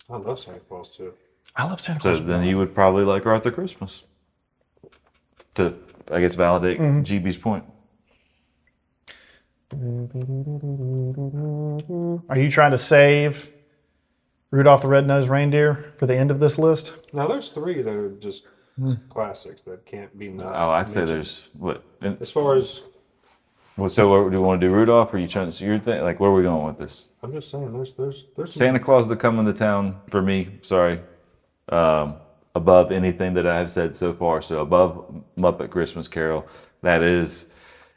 I love Santa Claus too. I love Santa Claus. So then you would probably like Arthur Christmas. To, I guess, validate GB's point. Are you trying to save Rudolph the Red-Nosed Reindeer for the end of this list? Now there's 3 that are just classics that can't be not. Oh, I'd say mentioned. there's what? As far as Well, so what, do you want to do Rudolph, or are you trying to see your thing? Like, where are we going with this? I'm just saying, there's some Santa Claus to come into town for me. Sorry, above anything that I have said so far. So above Muppet Christmas Carol. That is,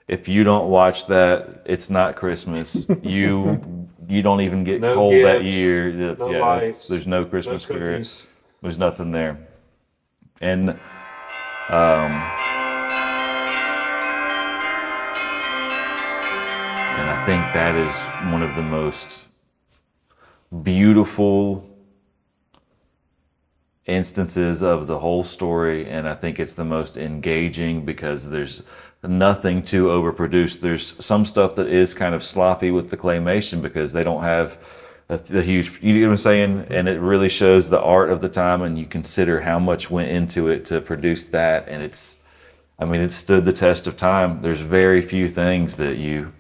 if you don't watch that, it's not Christmas. You don't even get No cold that gifts, year. no lights, There's no Christmas no spirit. cookies. There's nothing there. And and I think that is one of the most beautiful instances of the whole story, and I think it's the most engaging because there's nothing too overproduced. There's some stuff that is kind of sloppy with the claymation because they don't have the huge, you know what I'm saying? And it really shows the art of the time, and you consider how much went into it to produce that, and it's, I mean, it stood the test of time. There's very few things that you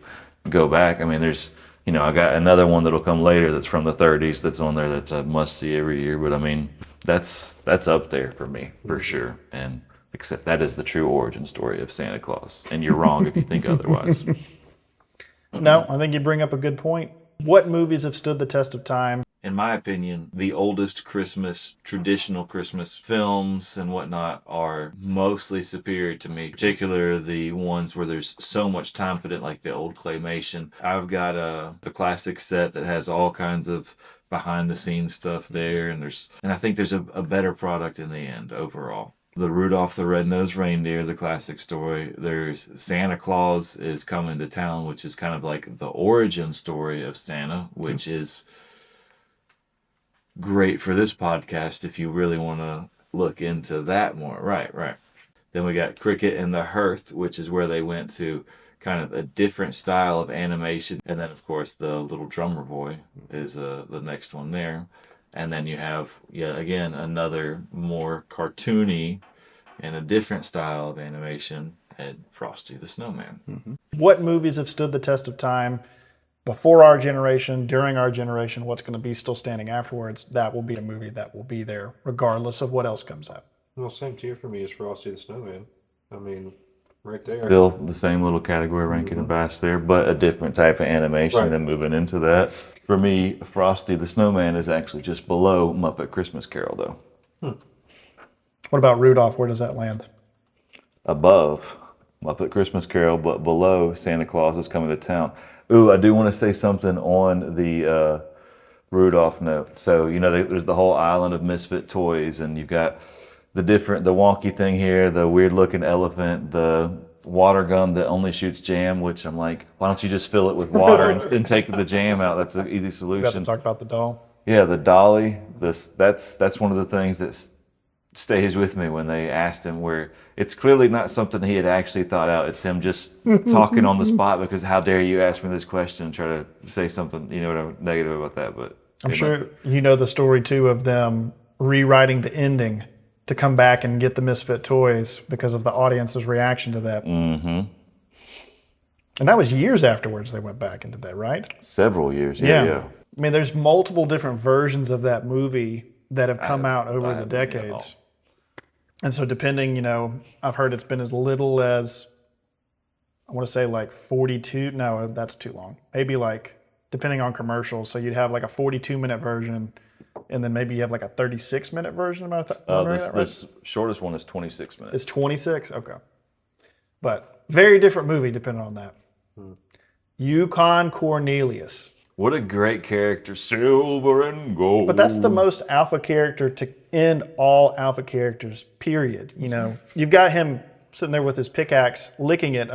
go back. I mean, there's, you know, I got another one that'll come later that's from the 30s that's on there that's a must see every year, but I mean, that's up there for me, for sure. And except that is the true origin story of Santa Claus. And you're wrong if you think otherwise. No, I think you bring up a good point. What movies have stood the test of time? In my opinion, the oldest Christmas, traditional Christmas films and whatnot are mostly superior to me. Particularly the ones where there's so much time put in, like the old claymation. I've got the classic set that has all kinds of behind the scenes stuff there, and I think there's a better product in the end overall. The Rudolph the Red-Nosed Reindeer, the classic story. There's Santa Claus is Coming to Town, which is kind of like the origin story of Santa, which is great for this podcast if you really want to look into that more. Right. Then we got Cricket and the Hearth, which is where they went to kind of a different style of animation. And then, of course, the Little Drummer Boy is the next one there. And then you have, yet again, another more cartoony and a different style of animation, and Frosty the Snowman. What movies have stood the test of time before our generation, during our generation, what's going to be still standing afterwards? That will be a movie that will be there regardless of what else comes out. Well, same tier for me as Frosty the Snowman. I mean, right there. Still the same little category, Rankin and Bass there, but a different type of animation and moving into that. For me, Frosty the Snowman is actually just below Muppet Christmas Carol, though. What about Rudolph? Where does that land? Above Muppet Christmas Carol, but below Santa Claus is Coming to Town. Ooh, I do want to say something on the Rudolph note. So, you know, there's the whole island of misfit toys, and you've got the wonky thing here, the weird looking elephant, the water gun that only shoots jam, which I'm like, why don't you just fill it with water and take the jam out? That's an easy solution. We got to talk about the doll. Yeah, the dolly. That's one of the things that stays with me when they asked him, where it's clearly not something he had actually thought out. It's him just talking on the spot because how dare you ask me this question and try to say something, you know, negative about that. But I'm sure you know the story too of them rewriting the ending to come back and get the misfit toys because of the audience's reaction to that. Mm-hmm. And that was years afterwards they went back into that, right? Several years, yeah. I mean, there's multiple different versions of that movie that have come out over the decades. And so depending, you know, I've heard it's been as little as, I want to say like 42. No, that's too long. Maybe like, depending on commercials. So you'd have like a 42-minute version, and then maybe you have like a 36-minute version. The shortest one is 26 minutes. It's 26? Okay. But very different movie depending on that. Yukon Cornelius. What a great character, silver and gold. But that's the most alpha character to end all alpha characters, period. You know, you've got him sitting there with his pickaxe, licking it.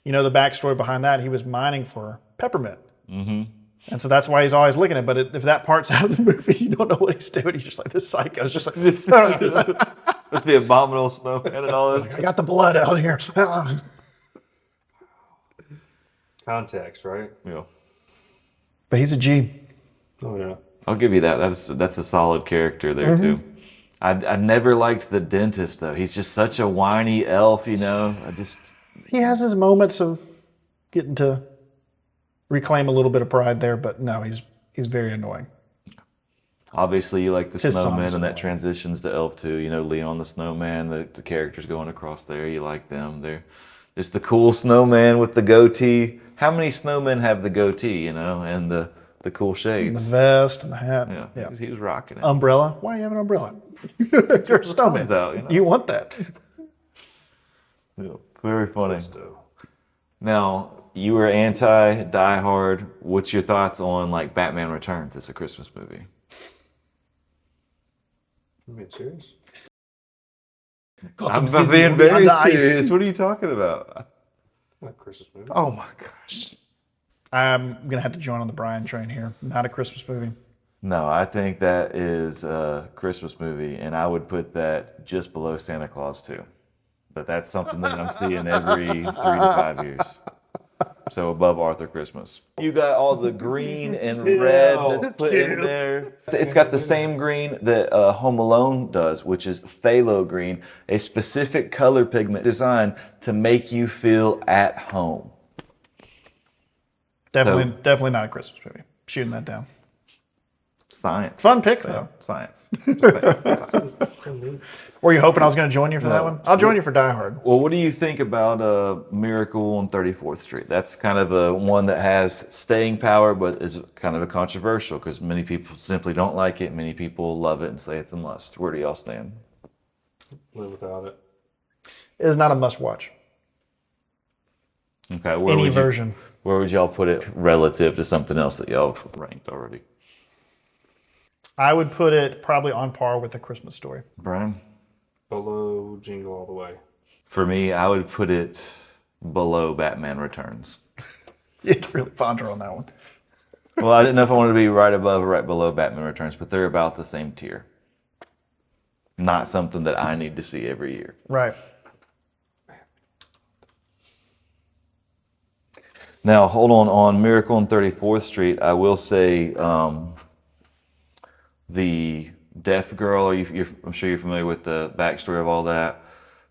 You know, the backstory behind that, he was mining for peppermint. Mm-hmm. And so that's why he's always looking at it. But if that part's out of the movie, you don't know what he's doing. You're just like, this psycho's just like, With the abominable snowman and all this. I got the blood out here. Context, right? Yeah. But he's a G. Oh yeah. I'll give you that. That's a solid character there too. I never liked the dentist though. He's just such a whiny elf, you know. He has his moments of getting to reclaim a little bit of pride there, but no, he's very annoying. Obviously, you like the His snowman, songs and are that transitions to elf too. You know, Leon the snowman. The characters going across there. You like them. There's the cool snowman with the goatee. How many snowmen have the goatee? You know, and the cool shades, the vest and the hat. Yeah. He was rocking it. Umbrella. Why do you have an umbrella? You're a snowman. Out, you want that. Yeah, very funny. Now, you were anti Die Hard. What's your thoughts on like Batman Returns as a Christmas movie? You being serious? I'm being very serious. What are you talking about? Not a Christmas movie. Oh my gosh. I'm going to have to join on the Brian train here. Not a Christmas movie. No, I think that is a Christmas movie, and I would put that just below Santa Claus 2. But that's something that I'm seeing every 3 to 5 years. So above Arthur Christmas. You got all the green and red that's put in there. It's got the same green that Home Alone does, which is phthalo green, a specific color pigment designed to make you feel at home. Definitely not a Christmas movie. Shooting that down. Science. Fun pick, though. Science. Were you hoping I was going to join you for that one? I'll join you for Die Hard. Well, what do you think about Miracle on 34th Street? That's kind of a one that has staying power, but is kind of a controversial because many people simply don't like it. Many people love it and say it's a must. Where do y'all stand? Live without it. It is not a must-watch. Okay. Any version. Where would y'all put it relative to something else that y'all have ranked already? I would put it probably on par with A Christmas Story. Brian? Below Jingle all the way. For me, I would put it below Batman Returns. You had to really ponder on that one. Well, I didn't know if I wanted to be right above or right below Batman Returns, but they're about the same tier. Not something that I need to see every year. Right. Now, hold on Miracle on 34th Street, I will say the deaf girl, I'm sure you're familiar with the backstory of all that,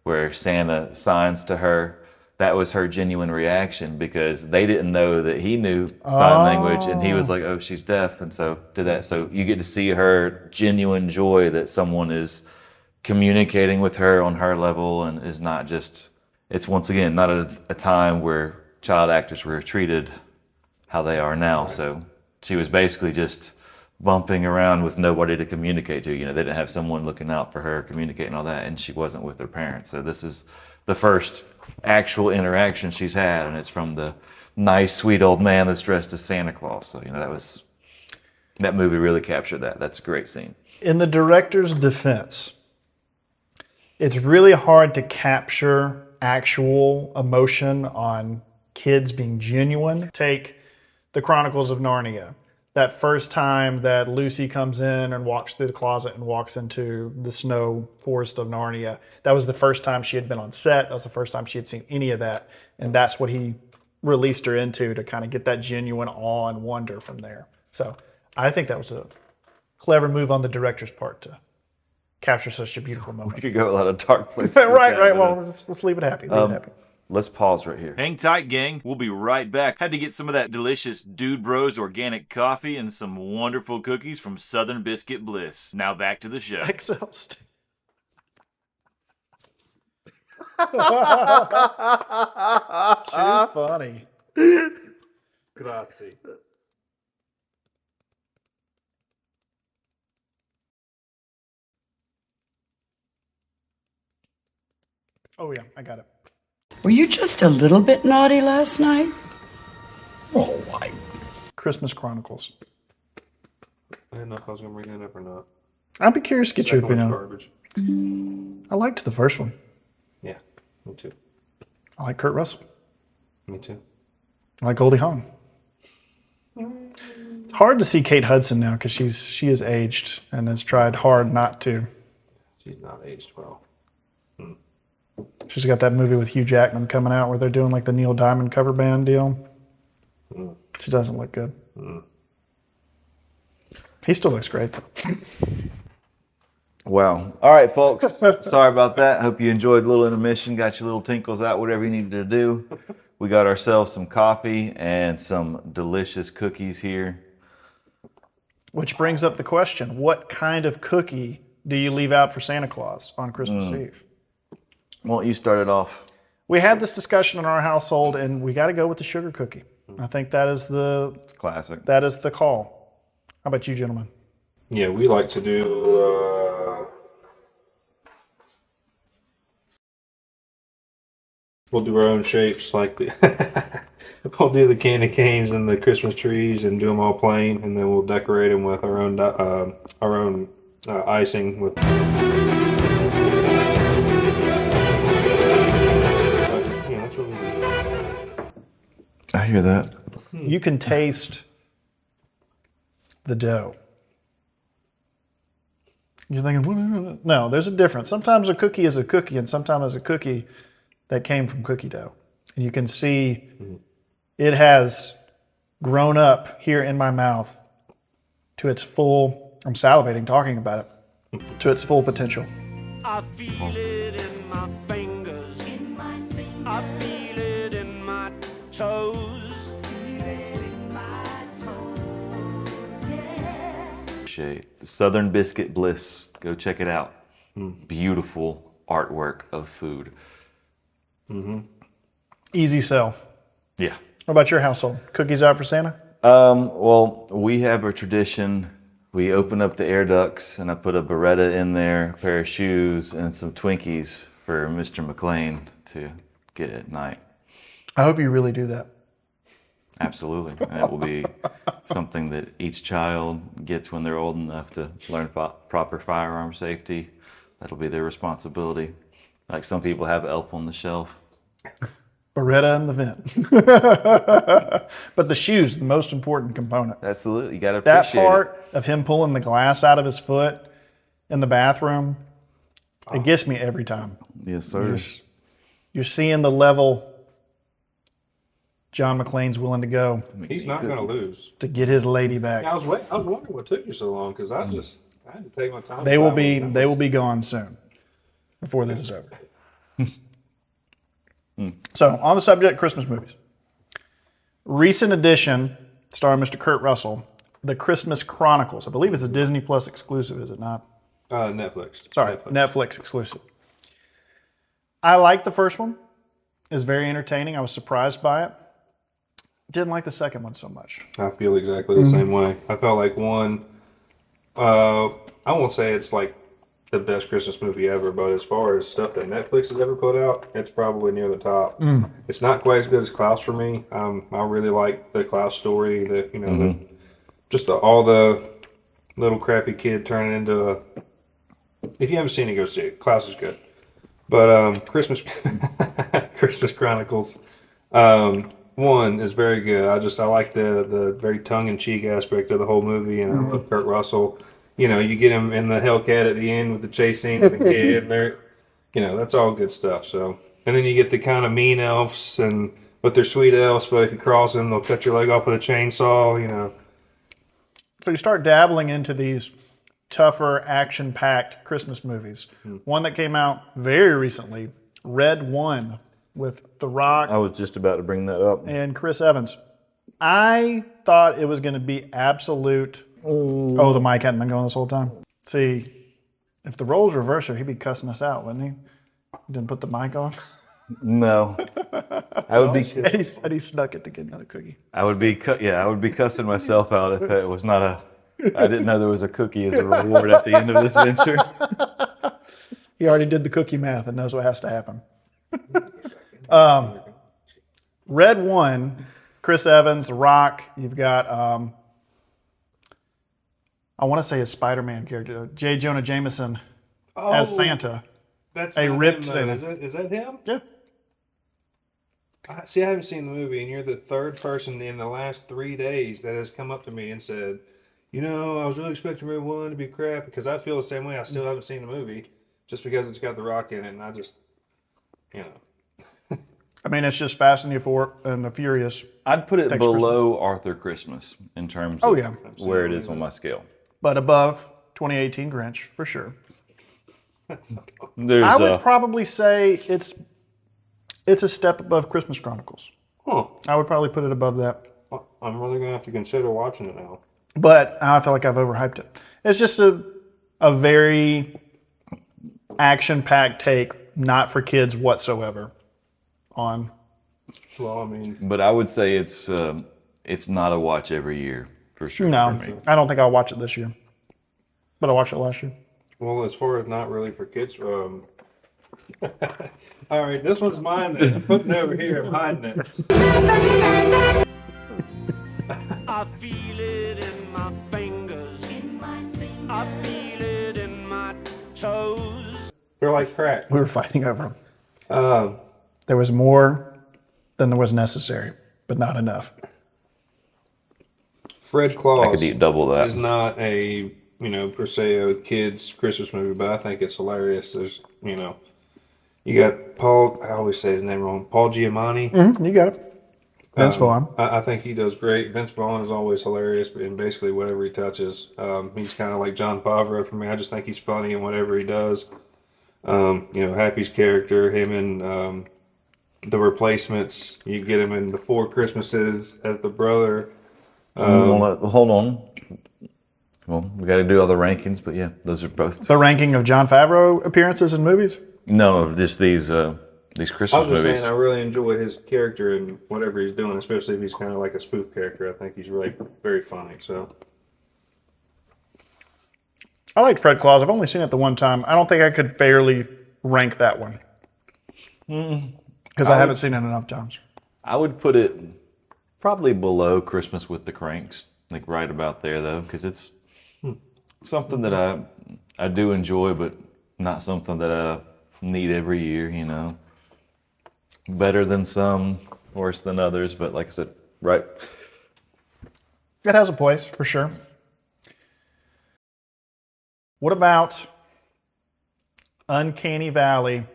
where Santa signs to her. That was her genuine reaction because they didn't know that he knew sign language, and he was like, oh, she's deaf, and so did that. So you get to see her genuine joy that someone is communicating with her on her level and is not just, it's once again, not a time where child actors were treated how they are now. Right. So she was basically just bumping around with nobody to communicate to. You know, they didn't have someone looking out for her, communicating all that, and she wasn't with her parents. So this is the first actual interaction she's had, and it's from the nice, sweet old man that's dressed as Santa Claus. So, you know, that movie really captured that. That's a great scene. In the director's defense, it's really hard to capture actual emotion on kids being genuine. Take the Chronicles of Narnia. That first time that Lucy comes in and walks through the closet and walks into the snow forest of Narnia, that was the first time she had been on set. That was the first time she had seen any of that. And that's what he released her into to kind of get that genuine awe and wonder from there. So I think that was a clever move on the director's part to capture such a beautiful moment. We could go a lot of dark places. right. Well, let's leave it happy. Let's pause right here. Hang tight, gang. We'll be right back. Had to get some of that delicious Dude Bros organic coffee and some wonderful cookies from Southern Biscuit Bliss. Now back to the show. Exhaust. Too funny. Grazie. Oh yeah, I got it. Were you just a little bit naughty last night? Oh, why? Christmas Chronicles. I didn't know if I was going to bring that up or not. I'd be curious to get your opinion. Garbage. I liked the first one. Yeah, me too. I like Kurt Russell. Me too. I like Goldie Hawn. Hard to see Kate Hudson now because she is aged and has tried hard not to. She's not aged well. She's got that movie with Hugh Jackman coming out where they're doing like the Neil Diamond cover band deal. She doesn't look good. He still looks great though. Wow. All right, folks. Sorry about that. Hope you enjoyed the little intermission. Got your little tinkles out, whatever you needed to do. We got ourselves some coffee and some delicious cookies here. Which brings up the question, what kind of cookie do you leave out for Santa Claus on Christmas Eve? Why don't you start it off? We had this discussion in our household, and we got to go with the sugar cookie. I think that is It's classic. That is the call. How about you, gentlemen? Yeah, we like to do. We'll do our own shapes, like we'll do the candy canes and the Christmas trees, and do them all plain, and then we'll decorate them with our own icing with. Yeah, that's what we do. I hear that. You can taste the dough. You're thinking, no, there's a difference. Sometimes a cookie is a cookie, and sometimes it's a cookie that came from cookie dough. And you can see it has grown up here in my mouth to its full, I'm salivating talking about it, to its full potential. I feel it in my fingers. I feel it in my toes. Southern Biscuit Bliss. Go check it out. Beautiful artwork of food. Easy sell. Yeah. What about your household? Cookies out for Santa? Well, we have a tradition. We open up the air ducts, and I put a Beretta in there, a pair of shoes, and some Twinkies for Mr. McLean to get at night. I hope you really do that. Absolutely. And it will be something that each child gets when they're old enough to learn proper firearm safety. That'll be their responsibility. Like some people have Elf on the Shelf. Beretta in the vent. But the shoes, the most important component. Absolutely. You got to appreciate that part of him pulling the glass out of his foot in the bathroom, it gets me every time. Yes, sir. You're seeing the level John McClane's willing to go. He's not going to lose. To get his lady back. I was wondering what took you so long, because I had to take my time. They will be gone soon, before this is over. So, on the subject, Christmas movies. Recent edition, starring Mr. Kurt Russell, The Christmas Chronicles. I believe it's a Disney Plus exclusive, is it not? Netflix. Sorry, Netflix exclusive. I liked the first one. It's very entertaining. I was surprised by it. Didn't like the second one so much. I feel exactly the same way. I felt like one, I won't say it's like the best Christmas movie ever, but as far as stuff that Netflix has ever put out, it's probably near the top. It's not quite as good as Klaus for me. I really like the Klaus story, all the little crappy kid turning into a, if you haven't seen it, go see it. Klaus is good. But Christmas Chronicles, one is very good. I like the very tongue-in-cheek aspect of the whole movie, and I love Kurt Russell. You know, you get him in the Hellcat at the end with the chase scene with the kid, and they're, that's all good stuff. So, and then you get the kind of mean elves and with their sweet elves, but if you cross them, they'll cut your leg off with a chainsaw. So you start dabbling into these tougher, action-packed Christmas movies. One that came out very recently, Red One, with The Rock. I was just about to bring that up. And Chris Evans. I thought it was going to be absolute. Oh, the mic hadn't been going this whole time. See, if the roles reversed, he'd be cussing us out, wouldn't he? Didn't put the mic on. No, I would be. Eddie snuck it to get another cookie. I would be cussing myself out if it was not a. I didn't know there was a cookie as a reward at the end of this venture. He already did the cookie math and knows what has to happen. Red One, Chris Evans, The Rock. You've got, I want to say his Spider-Man character, J. Jonah Jameson as Santa. That's a not ripped him, Santa. Is that him? Yeah. See, I haven't seen the movie, and you're the third person in the last 3 days that has come up to me and said, you know, I was really expecting movie 1 to be crap, because I feel the same way. I still haven't seen the movie, just because it's got The Rock in it, and I just, you know. I mean, it's just Fast and the Furious. I'd put it Takes below Christmas. Arthur Christmas in terms of where it is on my scale. But above 2018 Grinch, for sure. There's, I would probably say it's a step above Christmas Chronicles. Huh. I would probably put it above that. I'm really going to have to consider watching it now. But I feel like I've overhyped it. It's just a very action-packed take, not for kids whatsoever, on. Well, I mean, but I would say it's not a watch every year for sure. No, for me. I don't think I'll watch it this year. But I watched it last year. Well, as far as not really for kids, all right, this one's mine then. I'm putting it over here. I'm hiding it. I feel it in my fingers. I feel it in my toes. They're like crack. We were fighting over them. There was more than there was necessary, but not enough. Fred Claus. I could eat double that. Is not a, per se a kid's Christmas movie, but I think it's hilarious. There's, you got Paul, I always say his name wrong, Paul Giamatti. You got it. Vince Vaughn. I think he does great. Vince Vaughn is always hilarious in basically whatever he touches. He's kind of like John Favreau for me. I just think he's funny in whatever he does. Happy's character, him and the Replacements. You get him in The Four Christmases as the brother. Hold on. Well, we got to do all the rankings, but yeah, those are both. The ranking of John Favreau appearances in movies? No, just these Christmas I was just movies. saying, I really enjoy his character and whatever he's doing, especially if he's kind of like a spoof character. I think he's really very funny. So I liked Fred Claus. I've only seen it the one time. I don't think I could fairly rank that one. Because I haven't seen it enough times. I would put it probably below Christmas with the Kranks, like right about there though, because it's something that I do enjoy, but not something that I need every year, Better than some, worse than others, but like I said, right. It has a place, for sure. What about Uncanny Valley,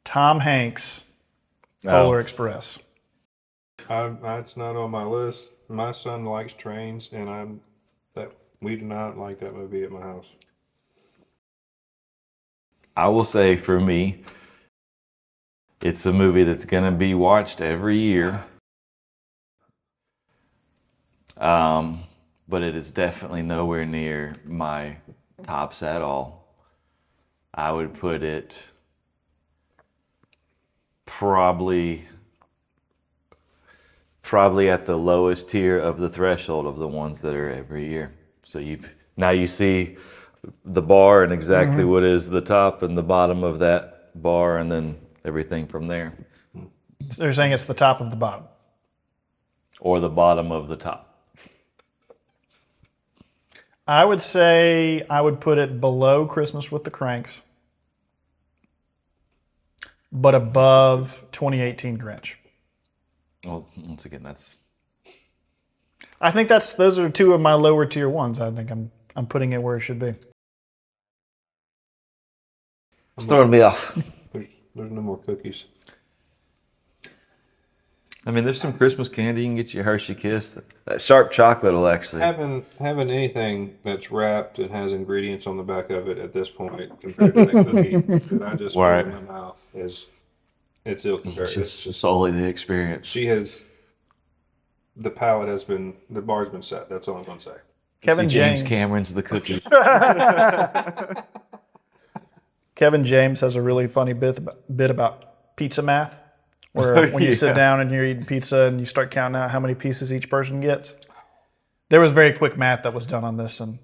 Tom Hanks, Polar Express? It's not on my list. My son likes trains, and we do not like that movie at my house. I will say for me, it's a movie that's going to be watched every year. But it is definitely nowhere near my tops at all. I would put it probably at the lowest tier of the threshold of the ones that are every year. So now you see the bar and exactly what is the top and the bottom of that bar, and then everything from there. So you're saying it's the top of the bottom? Or the bottom of the top. I would say I would put it below Christmas with the Kranks, but above 2018 Grinch. Well, once again, I think those are two of my lower tier ones. I think I'm putting it where it should be. It's throwing me off. There's no more cookies. I mean, there's some Christmas candy. You can get your Hershey Kiss. That sharp chocolate will actually. Having anything that's wrapped and has ingredients on the back of it at this point compared to that cookie that I just put in my mouth it's ill compared. It's just solely the experience. The bar's been set. That's all I'm going to say. Kevin James Cameron's the cookie. Kevin James has a really funny bit about pizza math, where when you sit down and you're eating pizza and you start counting out how many pieces each person gets. There was very quick math that was done on this and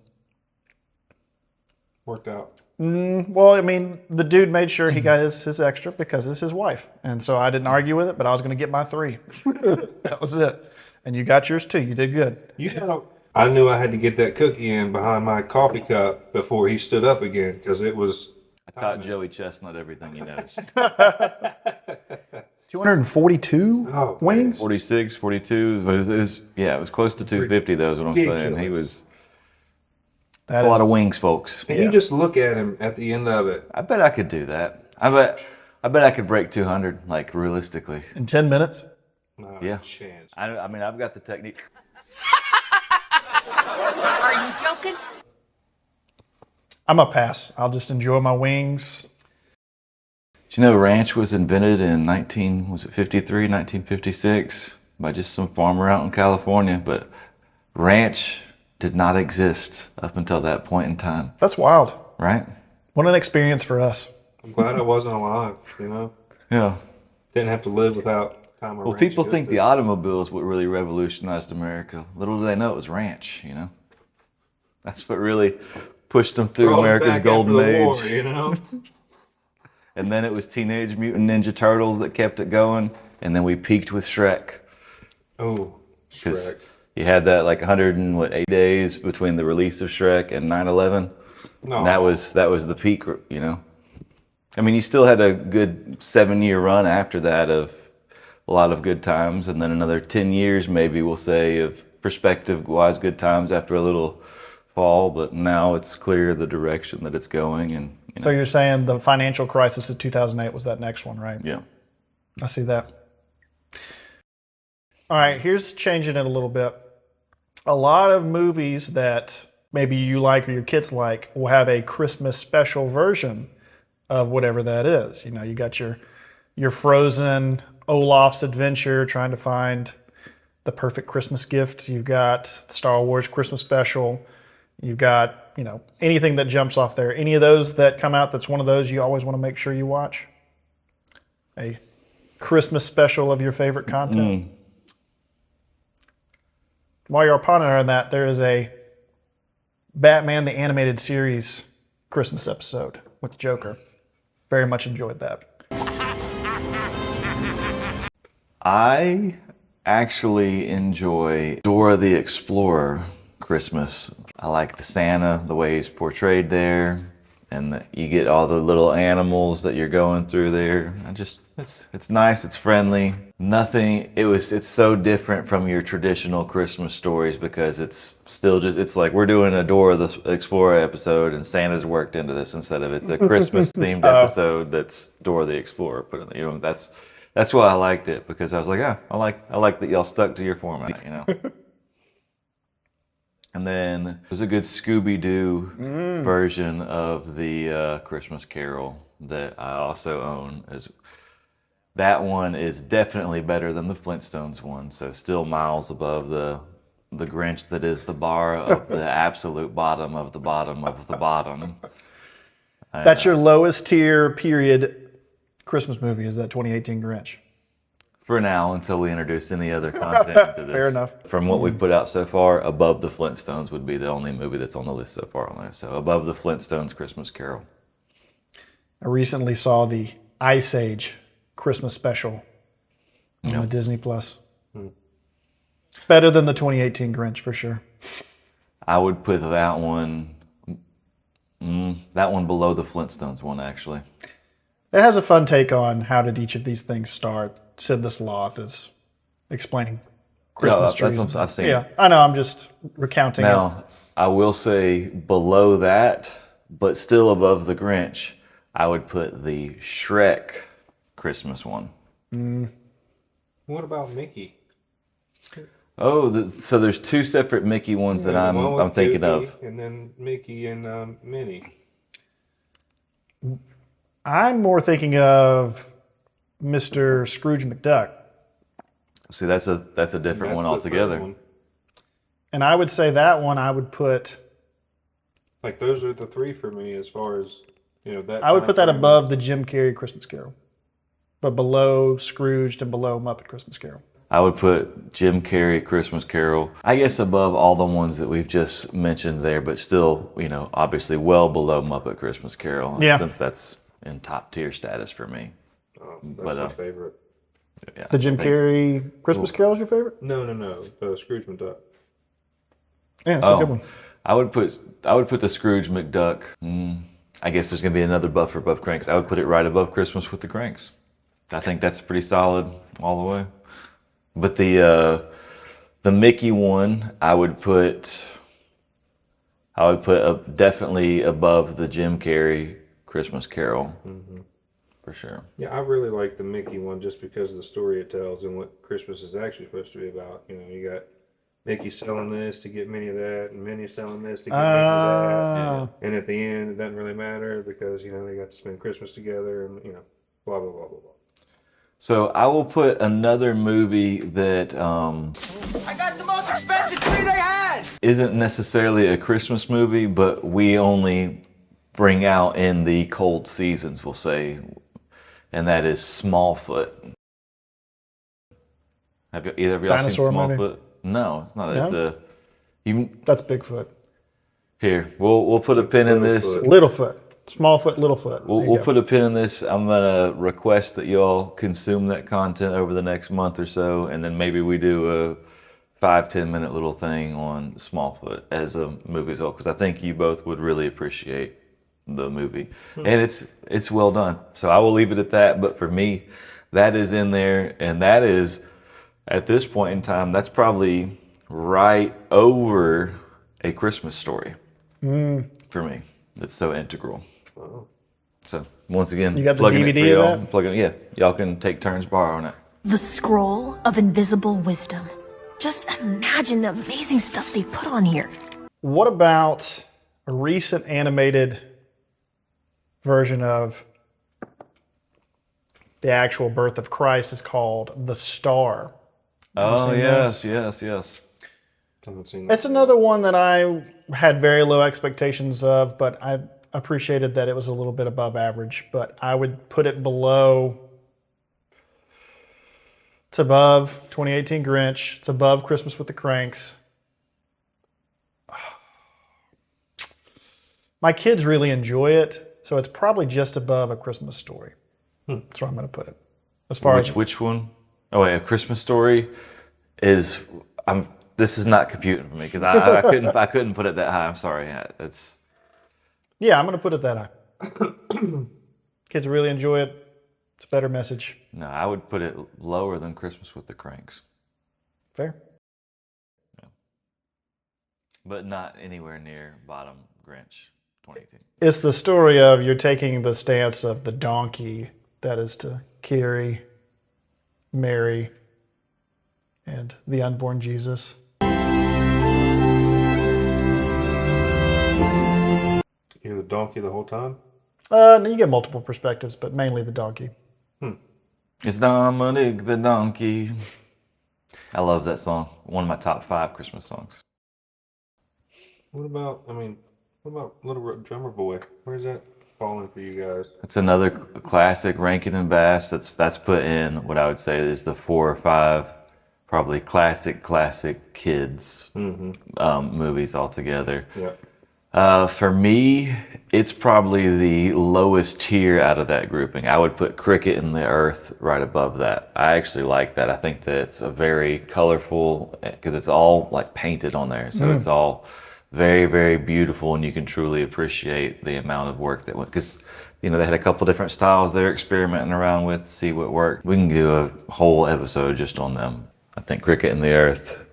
worked out. Well, I mean, the dude made sure he got his extra because it's his wife, and so I didn't argue with it. But I was going to get my 3. That was it. And you got yours too. You did good. I knew I had to get that cookie in behind my coffee cup before he stood up again, because it was I taught Joey Chestnut everything he knows. 242 wings? 46, 42. It was close to 250, though, is what I'm saying. He was a lot of wings, folks. And you just look at him at the end of it. I bet I could do that. I bet I could break 200, like, realistically. In 10 minutes? Not Yeah. a chance. I mean, I've got the technique. Are you joking? I'm a pass. I'll just enjoy my wings. Do you know ranch was invented in 1956 by just some farmer out in California, but ranch did not exist up until that point in time. That's wild. Right? What an experience for us. I'm glad I wasn't alive, you know? Yeah. Didn't have to live without time of Well, ranch people think the existed. automobiles what really revolutionized America. Little do they know it was ranch, you know? That's what really pushed them through Brought us America's back golden after the age. war, you know? And then it was Teenage Mutant Ninja Turtles that kept it going. And then we peaked with Shrek. Oh, Because Shrek. you had that like 108 days between the release of Shrek and 9/11. No. And that was the peak, you know? I mean, you still had a good 7-year run after that of a lot of good times. And then another 10 years, maybe we'll say, of perspective-wise good times after a little fall. But now it's clear the direction that it's going. And So you're saying the financial crisis of 2008 was that next one, right? Yeah. I see that. All right, here's changing it a little bit. A lot of movies that maybe you like or your kids like will have a Christmas special version of whatever that is. You know, you got your Frozen, Olaf's Adventure, trying to find the perfect Christmas gift. You've got the Star Wars Christmas special. You've got, you know, anything that jumps off there. Any of those that come out that's one of those you always want to make sure you watch? A Christmas special of your favorite content? While you're pondering that, there is a Batman the Animated Series Christmas episode with the Joker. Very much enjoyed that. I actually enjoy Dora the Explorer Christmas. I like the Santa, the way he's portrayed there, and you get all the little animals that you're going through there. It's nice, it's friendly. It's so different from your traditional Christmas stories because it's still it's like we're doing a Dora the Explorer episode and Santa's worked into this instead of it's a Christmas themed episode that's Dora the Explorer. But you know, that's why I liked it, because I was like, I like that y'all stuck to your format, you know. And then there's a good Scooby-Doo version of the Christmas Carol that I also own. That one is definitely better than the Flintstones one, so still miles above the Grinch that is the bar of the absolute bottom of the bottom of the bottom. That's your lowest tier, period, Christmas movie, is that 2018 Grinch? For now, until we introduce any other content to this. Fair enough. From what we've put out so far, Above the Flintstones would be the only movie that's on the list so far on there. So Above the Flintstones Christmas Carol. I recently saw the Ice Age Christmas special on the Disney Plus. Better than the 2018 Grinch for sure. I would put that one below the Flintstones one, actually. It has a fun take on how did each of these things start. Sid the Sloth is explaining Christmas trees. That's what I've seen. Yeah, I know. I'm just recounting Now, I will say below that, but still above the Grinch, I would put the Shrek Christmas one. What about Mickey? Oh, so there's two separate Mickey ones that I'm thinking of. And then Mickey and Minnie. I'm more thinking of Mr. Scrooge McDuck. See, that's a different one altogether. And I would say that one I would put... Like, those are the three for me as far as, you know, that... I would put that above the Jim Carrey Christmas Carol, but below Scrooged and below Muppet Christmas Carol. I would put Jim Carrey Christmas Carol, I guess, above all the ones that we've just mentioned there, but still, you know, obviously well below Muppet Christmas Carol, since that's in top tier status for me. That's my favorite. Yeah, The Jim Carrey Christmas Carol is your favorite? No. Scrooge McDuck. Yeah, that's a good one. I would put the Scrooge McDuck. I guess there's going to be another buffer above Kranks. I would put it right above Christmas with the Kranks. I think that's pretty solid all the way. But the Mickey one, I would put definitely above the Jim Carrey Christmas Carol, for sure. Yeah, I really like the Mickey one just because of the story it tells and what Christmas is actually supposed to be about. You know, you got Mickey selling this to get Minnie that, and Minnie selling this to get Mickey that. And at the end, it doesn't really matter because, you know, they got to spend Christmas together and, you know, blah, blah, blah, blah, blah. So I will put another movie that I got the most expensive tree they had! isn't necessarily a Christmas movie, but we only bring out in the cold seasons, we'll say, and that is Smallfoot. Have either of y'all seen Smallfoot? Movie? No, it's not. No? It's That's Bigfoot. Here, we'll put a pin in this. Littlefoot. Smallfoot, Littlefoot. We'll put a pin in this. I'm gonna request that y'all consume that content over the next month or so, and then maybe we do a 5-10 minute little thing on Smallfoot as a movie as well, because I think you both would really appreciate the movie, and it's well done. So I will leave it at that. But for me, that is in there, and that is at this point in time, that's probably right over A Christmas Story for me. That's so integral. So once again, you got the plugging DVD it for y'all. of that? Plugging, yeah, y'all can take turns borrowing it. The Scroll of Invisible Wisdom. Just imagine the amazing stuff they put on here. What about a recent animated version of the actual birth of Christ? Is called The Star. Oh, yes. Haven't seen that. It's another one that I had very low expectations of, but I appreciated that it was a little bit above average. But I would put it below. It's above 2018 Grinch. It's above Christmas with the Kranks. My kids really enjoy it, so it's probably just above A Christmas Story. That's where I'm going to put it. As far as which one? Oh wait, A Christmas Story is. This is not computing for me because I couldn't put it that high. I'm sorry. It's. Yeah, I'm going to put it that high. Kids really enjoy it. It's a better message. No, I would put it lower than Christmas with the Kranks. Fair. Yeah. But not anywhere near bottom Grinch 2018. It's the story of you're taking the stance of the donkey that is to carry Mary and the unborn Jesus. You're the donkey the whole time? No, you get multiple perspectives, but mainly the donkey. It's Dominic the Donkey. I love that song. One of my top 5 Christmas songs. What about Little Drummer Boy? Where's that falling for you guys? It's another classic Rankin and Bass that's put in what I would say is the 4 or 5 probably classic kids movies altogether. Yeah. For me, it's probably the lowest tier out of that grouping. I would put Cricket and the Earth right above that. I actually like that. I think that it's a very colorful, because it's all like painted on there. So it's all very, very beautiful, and you can truly appreciate the amount of work that went, because they had a couple different styles they're experimenting around with to see what worked. We can do a whole episode just on them. I think Cricket and the Earth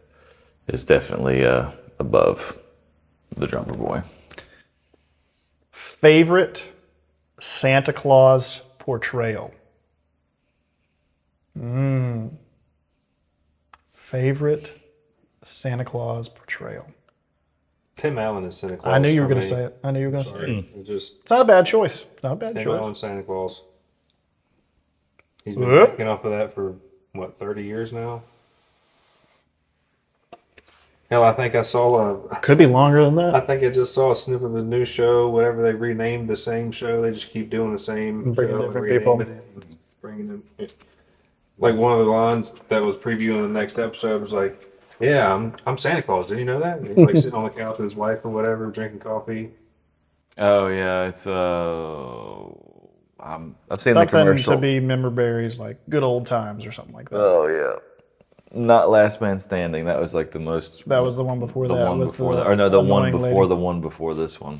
is definitely above the Drummer Boy. Favorite Santa Claus portrayal? Favorite Santa Claus portrayal? Tim Allen is Santa Claus. I knew you were for going to me. say it. I knew you were going to say it. It's not a bad choice. Not a bad Tim choice. Allen Santa Claus. He's been working off of that for, 30 years now? Hell, I think I saw Could be longer than that. I think I just saw a snippet of his new show, whatever they renamed the same show. They just keep doing the same Bringing show. different renaming people. it and bringing them. Like one of the lines that was previewing the next episode was like, "Yeah, I'm Santa Claus. Did you know that?" And he's like sitting on the couch with his wife or whatever, drinking coffee. Oh yeah, it's I've seen Something the commercial. to be member berries, like good old times or something like that. Oh yeah. Not Last Man Standing. That was like the most. That was the one before the that. one with before the that, or no, the one annoying before lady. the one before this one.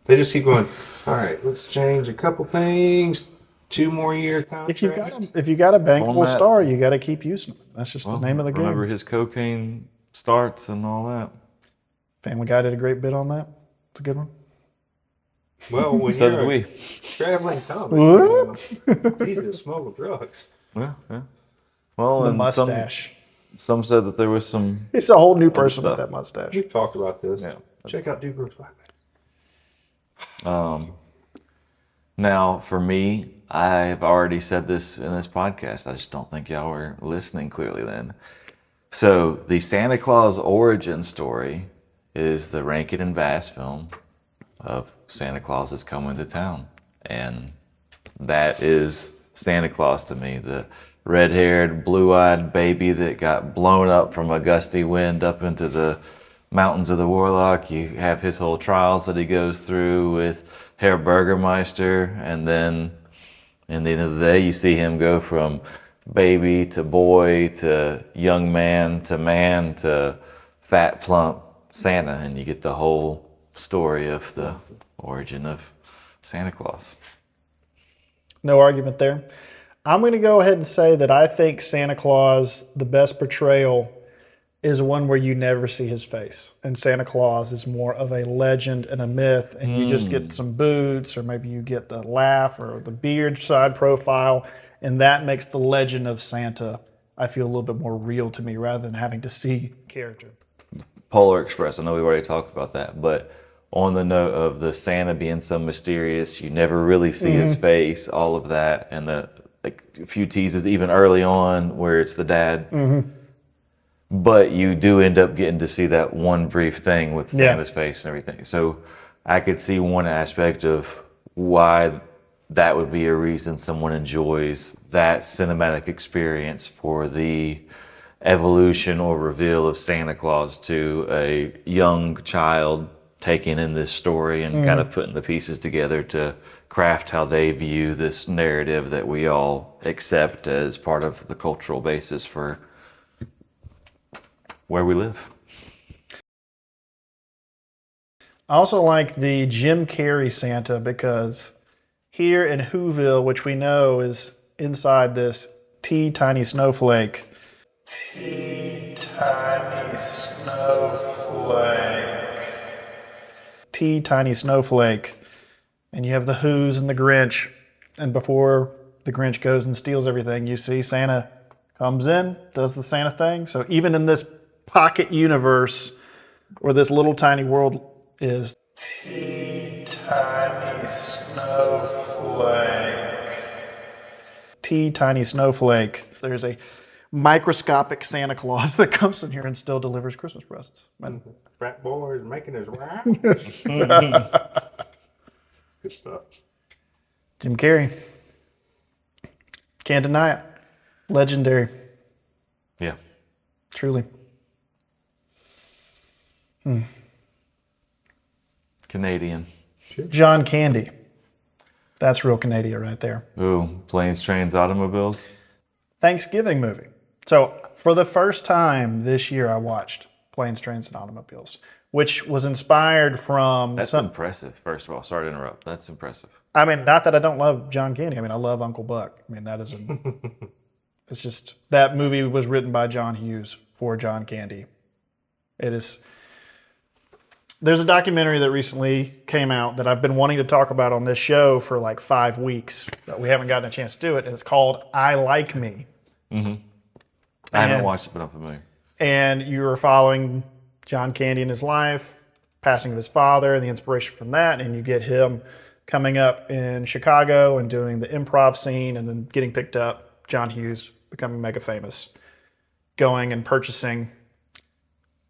They just keep going, all right, let's change a couple things, 2 more year contract. If you got a bankable Format. star, you got to keep using it. That's just the name of the game. Remember his cocaine starts and all that. Family Guy did a great bit on that. It's a good one. Well, when So you're did we. a traveling comic, it's easy to smuggle drugs. Yeah. Well, The and mustache. Some said that there was some. It's a whole new person with stuff. that mustache. We've talked about this. Yeah. Check out DudeBrosPodcast. Now, for me, I've already said this in this podcast. I just don't think y'all were listening clearly then. So, the Santa Claus origin story is the Rankin and Bass film of Santa Claus is coming to town. And that is Santa Claus to me. The red-haired, blue-eyed baby that got blown up from a gusty wind up into the mountains of the Warlock. You have his whole trials that he goes through with Herr Burgermeister, and then in the end of the day, you see him go from baby to boy to young man to fat, plump Santa, and you get the whole story of the origin of Santa Claus. No argument there. I'm going to go ahead and say that I think Santa Claus, the best portrayal, is one where you never see his face. And Santa Claus is more of a legend and a myth, and you just get some boots, or maybe you get the laugh or the beard side profile, and that makes the legend of Santa, I feel, a little bit more real to me rather than having to see character. Polar Express, I know we've already talked about that, but on the note of the Santa being so mysterious, you never really see his face, all of that, and the a few teases even early on where it's the dad. But you do end up getting to see that one brief thing with Santa's face and everything. So I could see one aspect of why that would be a reason someone enjoys that cinematic experience for the evolution or reveal of Santa Claus to a young child taking in this story and kind of putting the pieces together to craft how they view this narrative that we all accept as part of the cultural basis for where we live. I also like the Jim Carrey Santa because here in Whoville, which we know is inside this tiny snowflake. Tiny snowflake. And you have the Who's and the Grinch. And before the Grinch goes and steals everything, you see Santa comes in, does the Santa thing. So even in this pocket universe where this little tiny world is, tiny snowflake, there's a microscopic Santa Claus that comes in here and still delivers Christmas presents. Frat boys making his rap. Good stuff. Jim Carrey. Can't deny it. Legendary. Yeah. Truly. Canadian. John Candy. That's real Canadian right there. Ooh, Planes, Trains, Automobiles. Thanksgiving movie. So for the first time this year, I watched Planes, Trains, and Automobiles, which was inspired from... That's impressive, first of all. Sorry to interrupt. That's impressive. I mean, not that I don't love John Candy. I mean, I love Uncle Buck. I mean, that is... It's just... That movie was written by John Hughes for John Candy. It is... There's a documentary that recently came out that I've been wanting to talk about on this show for like 5 weeks, but we haven't gotten a chance to do it, and it's called I Like Me. I haven't watched it, but I'm familiar. And you're following John Candy in his life, passing of his father, and the inspiration from that, and you get him coming up in Chicago and doing the improv scene, and then getting picked up, John Hughes becoming mega famous, going and purchasing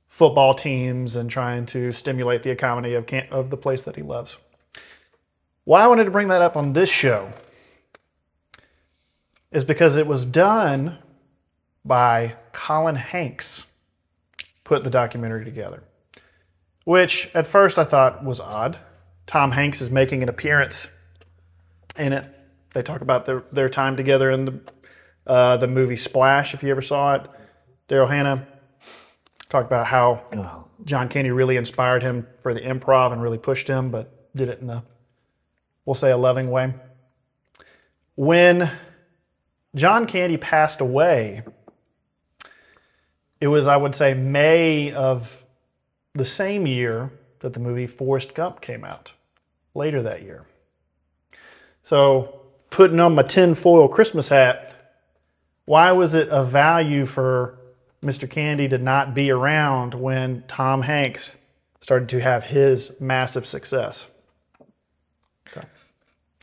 football teams and trying to stimulate the economy of the place that he loves. Why I wanted to bring that up on this show is because it was done by Colin Hanks, put the documentary together, which at first I thought was odd. Tom Hanks is making an appearance in it. They talk about their time together in the movie Splash, if you ever saw it. Daryl Hannah talked about how John Candy really inspired him for the improv and really pushed him, but did it in a, we'll say, a loving way. When John Candy passed away, it was, I would say, May of the same year that the movie Forrest Gump came out, later that year. So, putting on my tinfoil Christmas hat, why was it of value for Mr. Candy to not be around when Tom Hanks started to have his massive success? So,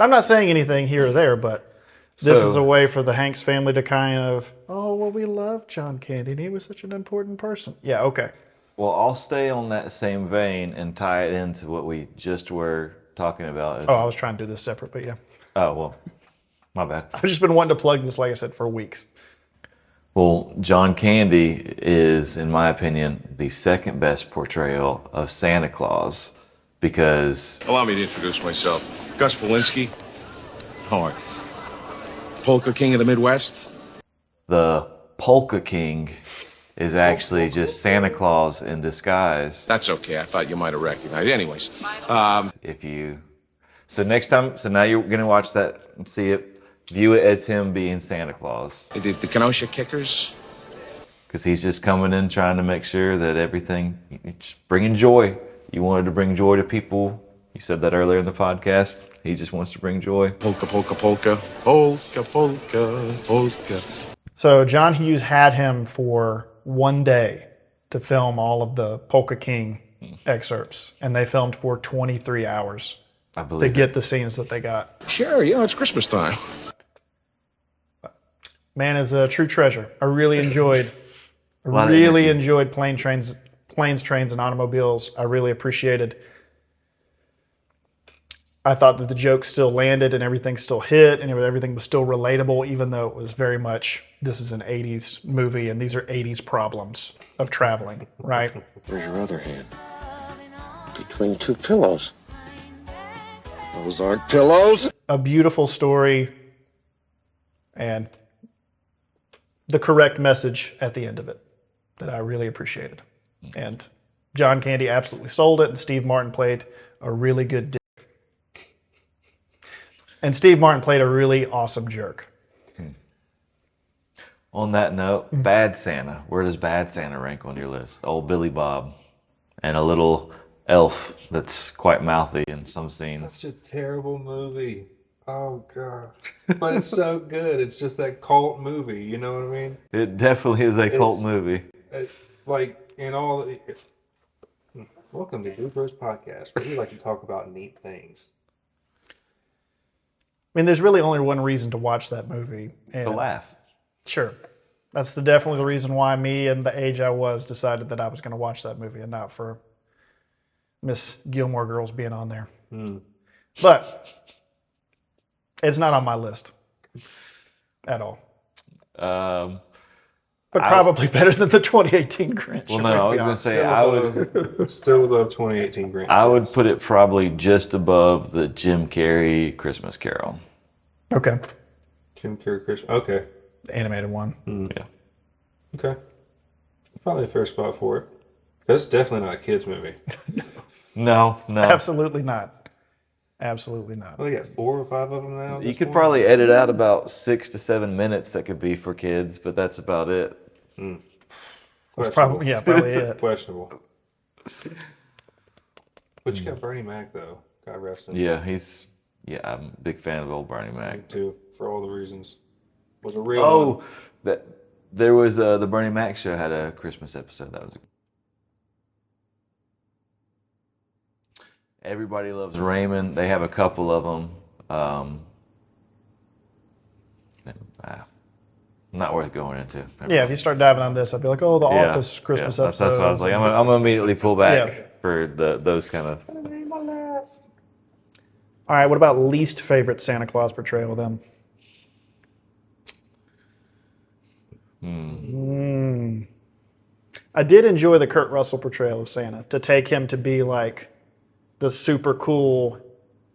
I'm not saying anything here or there, but this is a way for the Hanks family to kind of, oh, well, we love John Candy, and he was such an important person. Yeah, okay. Well, I'll stay on that same vein and tie it into what we just were talking about. Oh, I was trying to do this separate, but yeah. Oh, well, my bad. I've just been wanting to plug this, like I said, for weeks. Well, John Candy is, in my opinion, the second best portrayal of Santa Claus because... Allow me to introduce myself. Gus Polinski, Hearth. Polka King of the Midwest. The Polka King is actually just Santa Claus in disguise. That's okay. I thought you might have recognized. Anyways, so next time, so now you're gonna watch that and see it, view it as him being Santa Claus. The Kenosha Kickers. Because he's just coming in trying to make sure that everything, just bringing joy. You wanted to bring joy to people. You said that earlier in the podcast. He just wants to bring joy. Polka, polka, polka. Polka, polka, polka. So John Hughes had him for one day to film all of the Polka King excerpts. And they filmed for 23 hours to get the scenes that they got. Sure, it's Christmas time. Man is a true treasure. I really enjoyed Planes, Trains, and Automobiles. I really appreciated. I thought that the jokes still landed and everything still hit and everything was still relatable, even though it was very much, this is an 80s movie and these are 80s problems of traveling, right? Where's your other hand? Between two pillows. Those aren't pillows. A beautiful story and the correct message at the end of it that I really appreciated. And John Candy absolutely sold it, and Steve Martin played a really good dick. And Steve Martin played a really awesome jerk. On that note, Bad Santa. Where does Bad Santa rank on your list? Old Billy Bob. And a little elf that's quite mouthy in some scenes. Such a terrible movie. Oh, God. But it's so good. It's just that cult movie, you know what I mean? It definitely is a cult movie. Like, in all... Welcome to DudeBrosPodcast, where we like to talk about neat things. I mean, there's really only one reason to watch that movie. To laugh. Sure. That's definitely the reason why me and the age I was decided that I was going to watch that movie and not for Miss Gilmore Girls being on there. But it's not on my list at all. But probably better than the 2018 Grinch. Well, no, I was going to say I would still above 2018 Grinch. I would put it probably just above the Jim Carrey Christmas Carol. Okay. Jim Carrey Christmas. Okay. The animated one. Yeah. Okay. Probably a fair spot for it. That's definitely not a kids movie. No. Absolutely not. Absolutely not. Well, they got 4 or 5 of them now. You could probably edit out about 6 to 7 minutes that could be for kids, but that's about it. That's probably it. Questionable. But you got Bernie Mac though. God rest him. Yeah, I'm a big fan of old Bernie Mac. Me too, for all the reasons. Was a real one. There was the Bernie Mac show had a Christmas episode. That was Everybody Loves Raymond. They have a couple of them. Not worth going into. Yeah, if you start diving on this, I'd be like, oh, the Office Christmas episode. That's what I was like. I'm gonna immediately pull back for those kind of. All right, what about least favorite Santa Claus portrayal then? I did enjoy the Kurt Russell portrayal of Santa, to take him to be like the super cool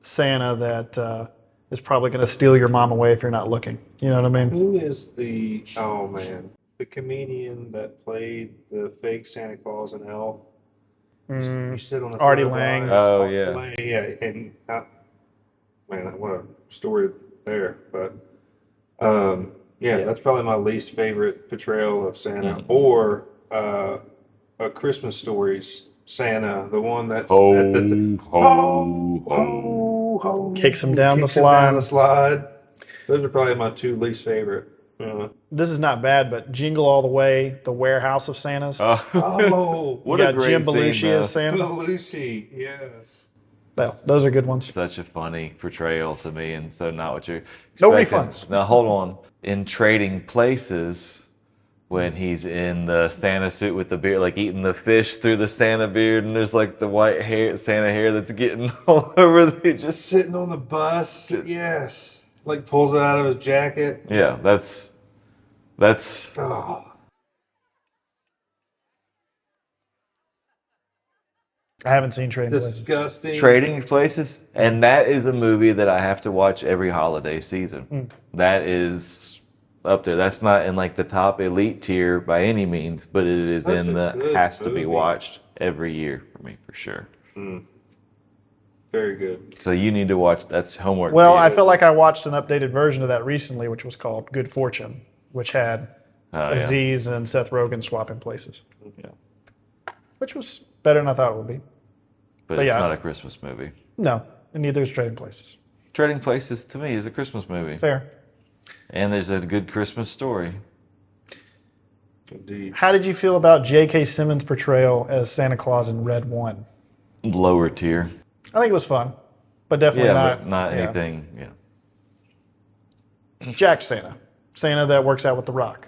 Santa that is probably going to steal your mom away if you're not looking. You know what I mean? Who is the comedian that played the fake Santa Claus in Elf? You sit on the Artie front of the Lang. line. Oh, yeah. Lang, yeah, and man, what a story there. But yeah, that's probably my least favorite portrayal of Santa, or A Christmas Story's Santa, the one that's at the Kicks him down the kicks him slide. down the slide. Those are probably my two least favorite. This is not bad, but Jingle All the Way, The Warehouse of Santas. Oh, what you a got great Jim scene, Belushi though. as Santa. Belushi, yes. Well, those are good ones. Such a funny portrayal to me, and so not what you're No expecting. refunds. Now, hold on. In Trading Places, when he's in the Santa suit with the beard, like eating the fish through the Santa beard, and there's like the white hair, Santa hair that's getting all over the just Sitting on the bus, yes. Like pulls it out of his jacket. Yeah, that's Oh. I haven't seen Trading Places. Disgusting. Trading Places, and that is a movie that I have to watch every holiday season. That is up there. That's not in like the top elite tier by any means, but it is Such in a the good has to be movie. watched every year for me for sure. Very good. So you need to watch. That's homework. Well, for you. I felt like I watched an updated version of that recently, which was called Good Fortune, which had Oh, yeah. Aziz and Seth Rogen swapping places. Yeah. Which was better than I thought it would be. But But it's yeah. not a Christmas movie. No, and neither is Trading Places. Trading Places to me is a Christmas movie. Fair. And there's a good Christmas story. Indeed. How did you feel about J.K. Simmons' portrayal as Santa Claus in Red 1? Lower tier. I think it was fun, but definitely Yeah, not. but not yeah. anything. Yeah. Jack Santa. Santa that works out with The Rock.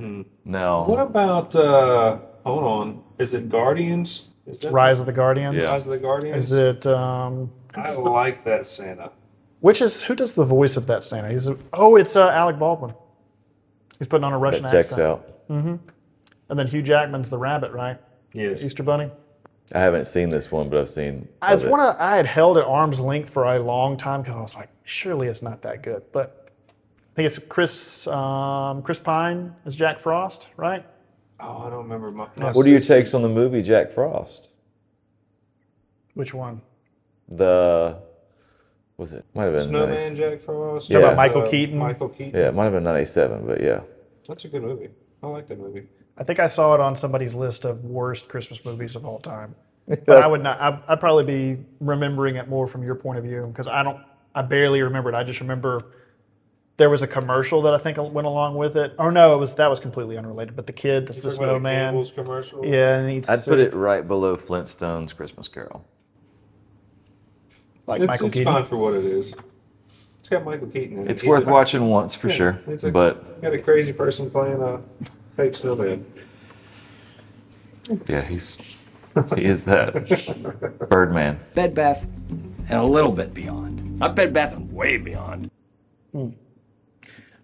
No. What about, hold on, is it Guardians? Is that Rise of the Guardians. Yeah. Rise of the Guardians? Is it, I like that Santa. who does the voice of that Santa? It's Alec Baldwin. He's putting on a Russian That checks accent. out. Mm-hmm. And then Hugh Jackman's the rabbit, right? Yes. Easter Bunny. I haven't seen this one, but I've seen. It's of it. one I had held at arm's length for a long time because I was like, surely it's not that good. But I think it's Chris Pine as Jack Frost, right? Oh, I don't remember. What are your takes on the movie Jack Frost? Which one? Was it? Might have been. Snowman Jack Frost? Talk about Michael Keaton? Michael Keaton. Yeah, it might have been 97, but yeah. That's a good movie. I like that movie. I think I saw it on somebody's list of worst Christmas movies of all time. But I would not. I'd probably be remembering it more from your point of view because I barely remember it. I just remember there was a commercial that I think went along with it. Or no, that was completely unrelated. But the kid that's the snowman. Campbell's commercial? Yeah, and he's I'd put it right below Flintstone's Christmas Carol. like It's Michael Keaton. fine for what it is. It's got Michael Keaton in it. It's He's worth a- watching once for Yeah, sure, it's a- but got a crazy person playing a fake snowman. yeah, he is that Birdman. Bed Bath and a little bit beyond. Not Bed Bath and way beyond.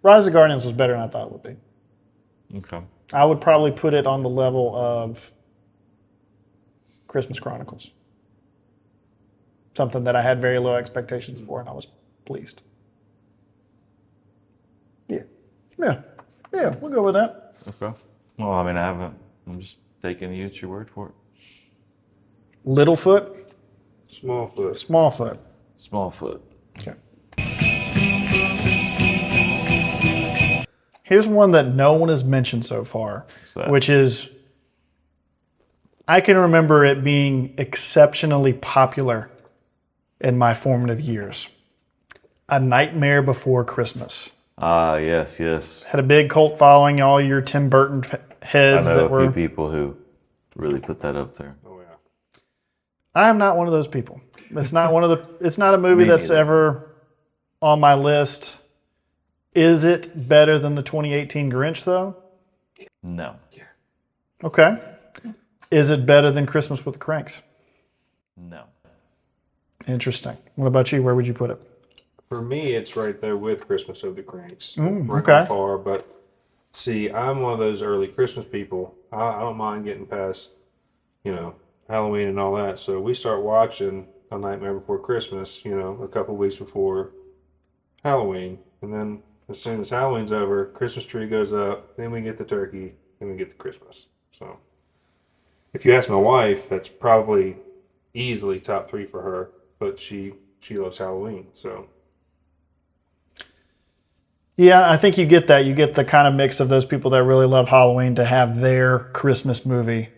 Rise of the Guardians was better than I thought it would be. Okay. I would probably put it on the level of Christmas Chronicles. Something that I had very low expectations for, and I was pleased. Yeah, we'll go with that. Okay. Well, I mean, I haven't. I'm just taking you at your word for it. Littlefoot, Smallfoot. Smallfoot. Smallfoot. Okay. Here's one that no one has mentioned so far, which is I can remember it being exceptionally popular in my formative years. A Nightmare Before Christmas. Ah, yes. Had a big cult following, all your Tim Burton heads I know that were. a few people who really put that up there. I am not one of those people. It's not it's not a movie Me that's neither. ever on my list. Is it better than the 2018 Grinch though? No. Okay. Is it better than Christmas with the Kranks? No. Interesting. What about you? Where would you put it? For me, it's right there with Christmas of the Kranks. Mm, Right okay. not far, but see, I'm one of those early Christmas people. I don't mind getting past, Halloween and all that. So we start watching A Nightmare Before Christmas, a couple weeks before Halloween. And then as soon as Halloween's over, Christmas tree goes up, then we get the turkey, then we get the Christmas. So if you ask my wife, that's probably easily top 3 for her. But she loves Halloween, so. Yeah, I think you get that. You get the kind of mix of those people that really love Halloween to have their Christmas movie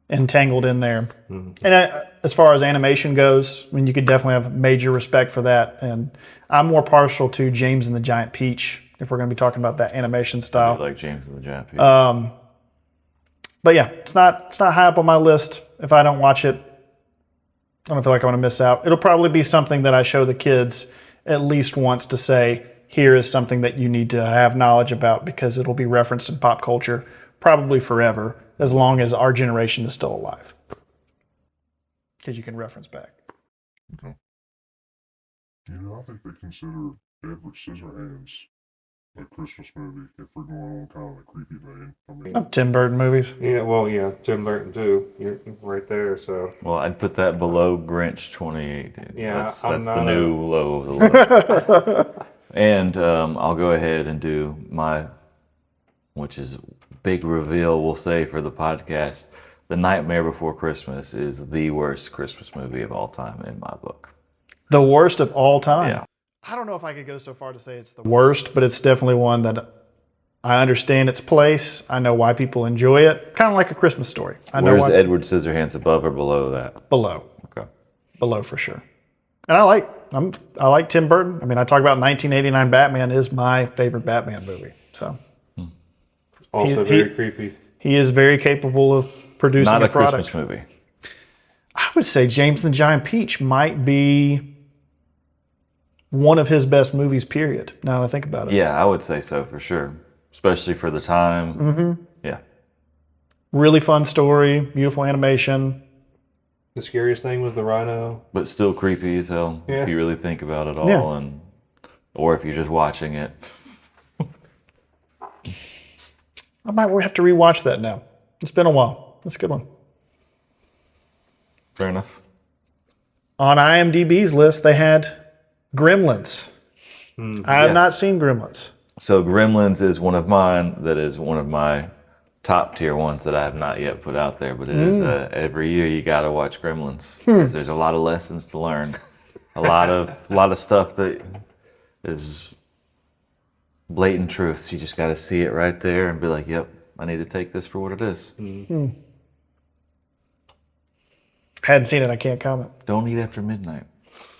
entangled in there. Mm-hmm. And as far as animation goes, I mean, you could definitely have major respect for that. And I'm more partial to James and the Giant Peach, if we're going to be talking about that animation style. I do like James and the Giant Peach. But yeah, it's not high up on my list. If I don't watch it, I don't feel like I'm going to miss out. It'll probably be something that I show the kids at least once to say, here is something that you need to have knowledge about, because it'll be referenced in pop culture probably forever, as long as our generation is still alive. Because you can reference back. Okay. You know, I think they consider Edward Scissorhands a Christmas movie if we're going on kind of a creepy vein. I mean, Of Tim Burton movies. Yeah, well, yeah, Tim Burton too. You're right there, so. Well, I'd put that below Grinch 2018. Yeah, that's I'm the not new low of the low. And I'll go ahead and do my, which is big reveal, we'll say, for the podcast. The Nightmare Before Christmas is the worst Christmas movie of all time in my book. The worst of all time? Yeah. I don't know if I could go so far to say it's the worst, but it's definitely one that I understand its place. I know why people enjoy it. Kind of like A Christmas Story. I know Where's Edward Scissorhands, above or below that? Below. Okay. Below for sure. And I like Tim Burton. I mean, I talk about 1989 Batman is my favorite Batman movie. So Also very creepy. He is very capable of producing Not a a product. Christmas movie. I would say James and the Giant Peach might be one of his best movies, period, now that I think about it. Yeah, I would say so for sure. Especially for the time. Mm-hmm. Yeah. Really fun story, beautiful animation. The scariest thing was the rhino. But still creepy as hell Yeah. if you really think about it all, Yeah. or if you're just watching it. I might have to rewatch that now. It's been a while. That's a good one. Fair enough. On IMDb's list, they had Gremlins. I have not seen Gremlins. So Gremlins is one of mine. That is one of my top tier ones that I have not yet put out there. But it is every year you got to watch Gremlins because there's a lot of lessons to learn. A lot of stuff that is blatant truths. You just got to see it right there and be like, "Yep, I need to take this for what it is." Hadn't seen it. I can't comment. Don't eat after midnight.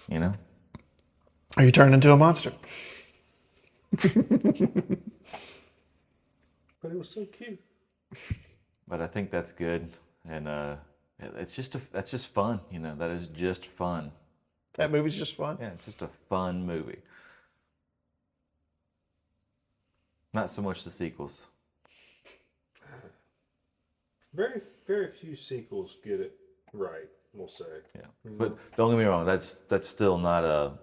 You know. Are you turning into a monster? But it was so cute. But I think that's good, and that's just fun. You know, that is just fun. That movie's just fun. Yeah, it's just a fun movie. Not so much the sequels. Very, very few sequels get it right, we'll say. Yeah, but don't get me wrong. That's still not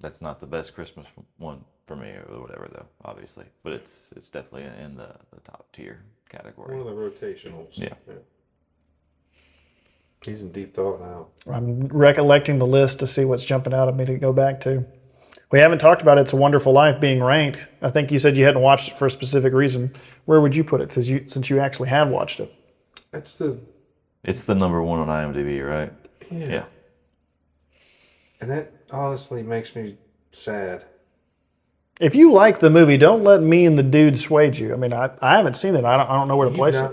that's not the best Christmas one for me or whatever, though. Obviously, but it's definitely in the top tier category. One of the rotationals. Yeah. He's in deep thought now. I'm recollecting the list to see what's jumping out at me to go back to. We haven't talked about It's a Wonderful Life being ranked. I think you said you hadn't watched it for a specific reason. Where would you put it since you actually have watched it? It's the number one on IMDb, right? Yeah. And that honestly makes me sad. If you like the movie, don't let me and the dude sway you. I mean, I haven't seen it. I don't know where to place it.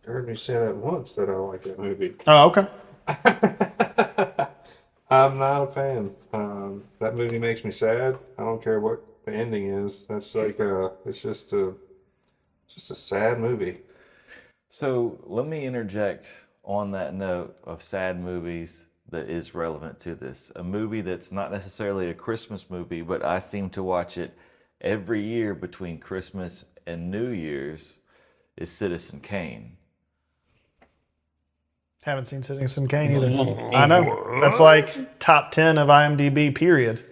You heard me say that once that I like that movie. Oh, okay. I'm not a fan. That movie makes me sad. I don't care what the ending is. That's like it's just a sad movie. So let me interject on that note of sad movies that is relevant to this. A movie that's not necessarily a Christmas movie, but I seem to watch it every year between Christmas and New Year's, is Citizen Kane. Haven't seen Citizen Kane either. I know. That's like top 10 of IMDb, period.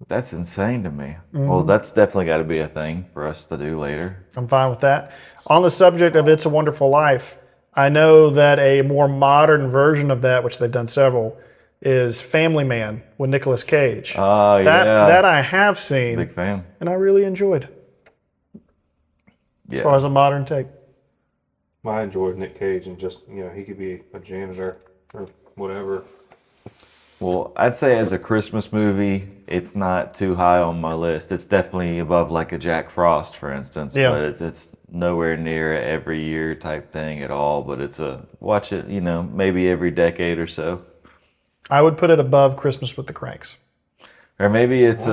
That's insane to me. Well, that's definitely got to be a thing for us to do later. I'm fine with that. On the subject of It's a Wonderful Life, I know that a more modern version of that, which they've done several, is Family Man with Nicolas Cage. Oh, yeah. That I have seen. Big fan. And I really enjoyed. As far as a modern take. I enjoyed Nick Cage, and just, he could be a janitor or whatever. Well, I'd say as a Christmas movie, it's not too high on my list. It's definitely above like a Jack Frost, for instance. Yeah. But it's nowhere near a every year type thing at all. But it's watch it, maybe every decade or so. I would put it above Christmas with the Kranks. Or maybe it's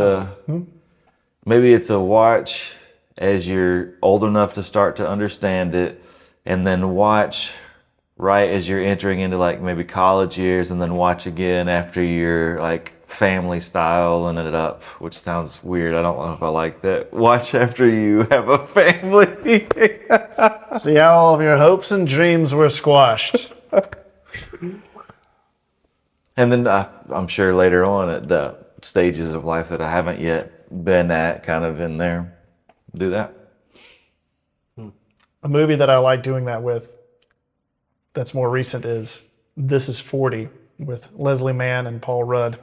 maybe it's a watch as you're old enough to start to understand it, and then watch right as you're entering into like maybe college years, and then watch again after you're like family style and it up, which sounds weird. I don't know if I like that. Watch after you have a family. See how all of your hopes and dreams were squashed. And then I'm sure later on at the stages of life that I haven't yet been at, kind of in there, do that. A movie that I like doing that with that's more recent is This Is 40 with Leslie Mann and Paul Rudd.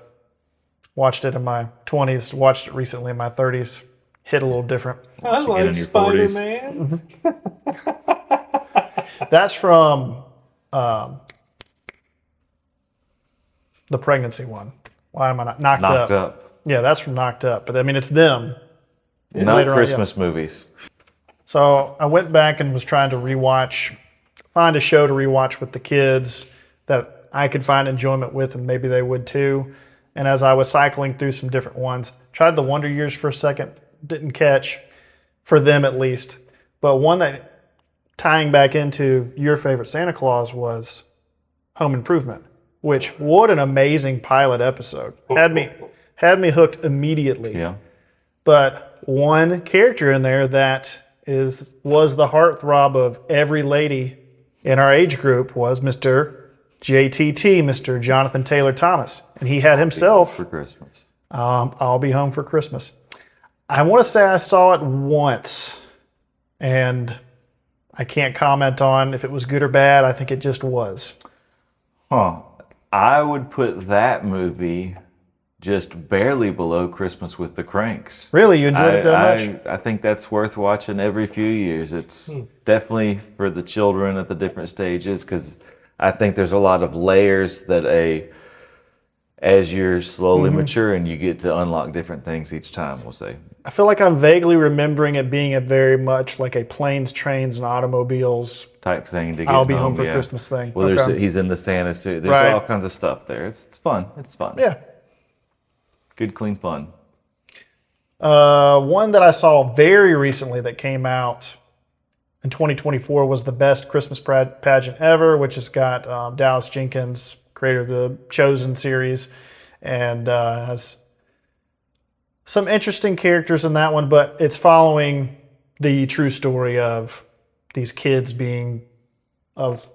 Watched it in my 20s, watched it recently in my 30s. Hit a little different. I like Spider-Man. That's from the pregnancy one. Why am I not Knocked Up? Yeah, that's from Knocked Up. But I mean, it's them. Not Christmas movies. So I went back and was trying to find a show to rewatch with the kids that I could find enjoyment with, and maybe they would too. And as I was cycling through some different ones, tried the Wonder Years for a second, didn't catch, for them at least. But one that, tying back into your favorite Santa Claus, was Home Improvement, which, what an amazing pilot episode. Had me hooked immediately. Yeah. But one character in there that was the heartthrob of every lady in our age group was Mr. JTT, Mr. Jonathan Taylor Thomas. And he had himself... For Christmas. I'll Be Home for Christmas. I want to say I saw it once, and I can't comment on if it was good or bad. I think it just was. Huh. I would put that movie just barely below Christmas with the Kranks. Really? You enjoyed it that much? I think that's worth watching every few years. It's definitely for the children at the different stages, because I think there's a lot of layers that as you're slowly maturing, you get to unlock different things each time, we'll say. I feel like I'm vaguely remembering it being a very much like a planes, trains, and automobiles type thing to get I'll Be Home for Christmas thing. Well, he's in the Santa suit. There's all kinds of stuff there. It's fun. It's fun. Yeah. Good, clean fun. One that I saw very recently that came out in 2024 was The Best Christmas Pageant Ever, which has got Dallas Jenkins, creator of the Chosen series, and has some interesting characters in that one, but it's following the true story of these kids being of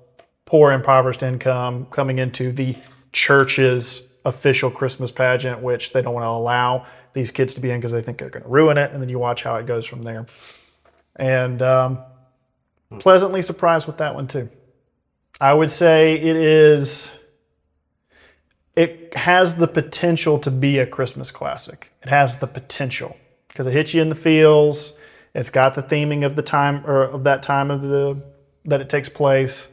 poor, impoverished income, coming into the church's official Christmas pageant, which they don't want to allow these kids to be in because they think they're going to ruin it, and then you watch how it goes from there. And pleasantly surprised with that one too. I would say it has the potential to be a Christmas classic. It has the potential because it hits you in the feels. It's got the theming of the time, or of that time of that it takes place,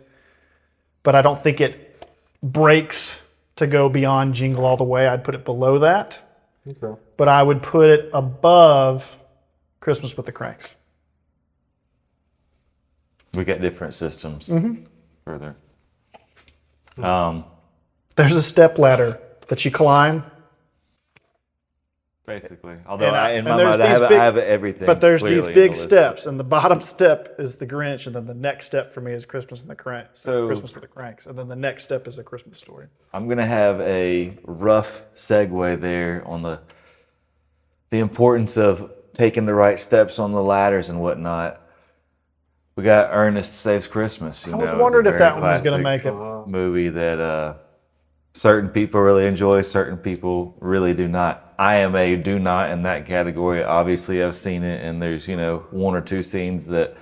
but I don't think it breaks to go beyond Jingle all the way. I'd put it below that. Okay. But I would put it above Christmas with the Kranks. We got different systems further. There's a step ladder that you climb. Basically. Although in my mind, I have everything. But there's these big steps, and the bottom step is the Grinch, and then the next step for me is Christmas with the Kranks, and then the next step is A Christmas Story. I'm going to have a rough segue there on the importance of taking the right steps on the ladders and whatnot. We got Ernest Saves Christmas. I was wondering if that one was going to make it. Movie that certain people really enjoy, certain people really do not. I am a do not in that category. Obviously, I've seen it, and there's one or two scenes that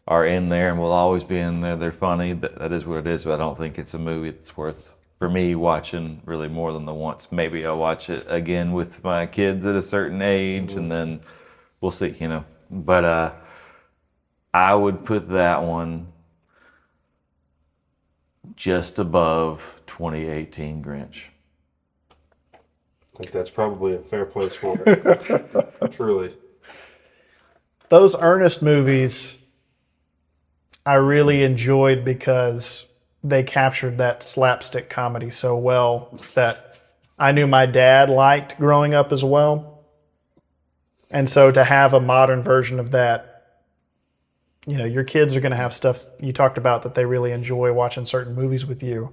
are in there and will always be in there. They're funny. That is what it is. But I don't think it's a movie that's worth for me watching really more than the once. Maybe I'll watch it again with my kids at a certain age, and then we'll see. But I would put that one just above 2018 Grinch. I think that's probably a fair place for it. Truly. Those Ernest movies I really enjoyed because they captured that slapstick comedy so well that I knew my dad liked growing up as well. And so to have a modern version of that, you know, your kids are going to have stuff you talked about that they really enjoy watching certain movies with you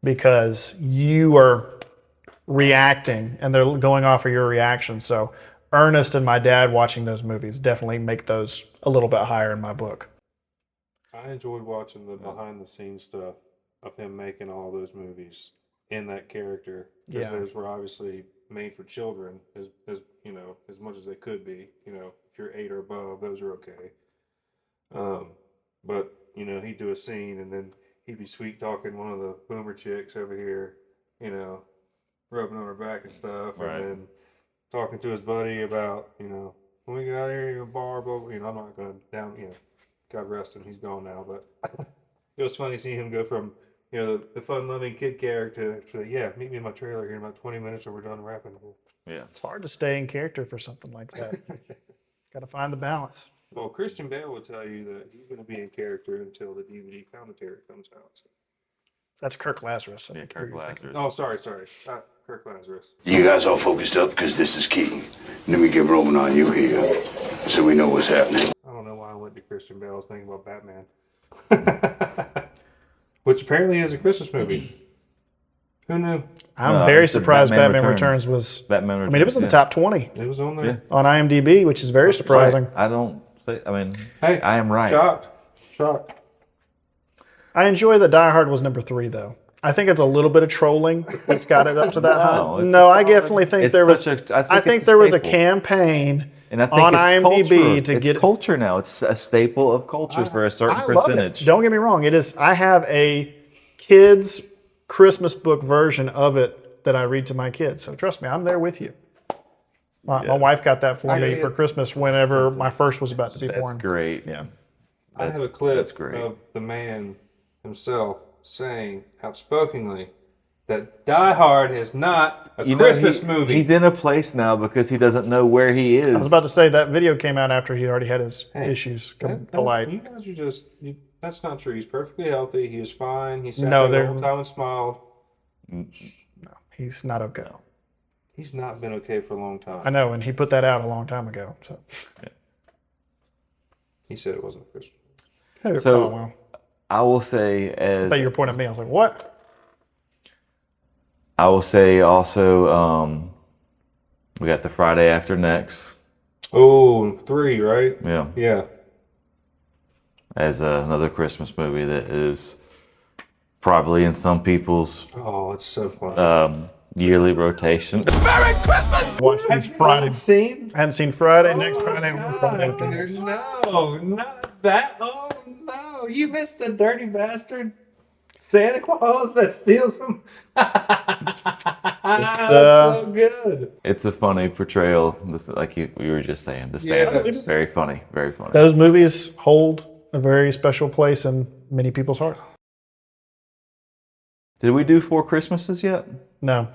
because you are reacting and they're going off of your reaction. So Ernest and my dad watching those movies definitely make those a little bit higher in my book. I enjoyed watching the behind the scenes stuff of him making all those movies in that character. Because Yeah. those were obviously made for children as you know, as much as they could be. You know, if you're 8 or above, those are okay. But, you know, he'd do a scene and then he'd be sweet talking one of the boomer chicks over here, you know, rubbing on her back and stuff, Right. and then talking to his buddy about, you know, when we get out of here, you bar, blah, you know, I'm not going to down, you know, God rest him, he's gone now, but it was funny seeing him go from, you know, the fun-loving kid character to, yeah, meet me in my trailer here in about 20 minutes or we're done rapping. Yeah. It's hard to stay in character for something like that. Got to find the balance. Well, Christian Bale will tell you that he's going to be in character until the DVD commentary comes out. So. That's Kirk Lazarus. Yeah, Kirk Lazarus. Oh, sorry. Kirk Lazarus. You guys all focused up because this is key. Let me get rolling on you here so we know what's happening. I don't know why I went to Christian Bale. I was thinking about Batman. Which apparently is a Christmas movie. Who knew? I'm very surprised Batman Returns was. Batman Returns. I mean, it was in the top 20. It was on there. Yeah. On IMDb, which is very surprising. I don't say, I mean, Hey, I am right. Shocked. I enjoy that Die Hard was number 3, though. I think it's a little bit of trolling that's got it up to that high. No, I definitely think there was. I think there was a campaign And I think on it's IMDb culture. to It's get culture now. It's a staple of culture for a certain I love percentage. it. Don't get me wrong. It is. I have a kids' Christmas book version of it that I read to my kids. So trust me, I'm there with you. My wife got that for me for Christmas whenever my first was about to be born. That's great. Yeah. I have a clip that's great. of the man himself saying outspokenly that Die Hard is not a Christmas movie. He's in a place now because he doesn't know where he is. I was about to say that video came out after he already had his issues come to light. You guys are just, that's not true. He's perfectly healthy. He is fine. He sat No, there the they're- whole time and smiled. No, he's not okay. He's not been okay for a long time. I know, and he put that out a long time ago. So, He said it wasn't Christmas. So oh, well. I will say I thought you were pointing at me. I was like, what? I will say also we got the Friday After Next. Oh, 3, right? Yeah. Yeah. As another Christmas movie that is probably in some people's Oh, it's so fun. yearly rotation. Merry Christmas! Watch these Friday. Seen? I hadn't seen Friday, next Friday, or Friday after next. No, not that. Oh, no. You missed the dirty bastard Santa Claus that steals them. That's so good. It's a funny portrayal, just like you were just saying. The Santa, it's- very funny, very funny. Those movies hold a very special place in many people's hearts. Did we do 4 Christmases yet? No.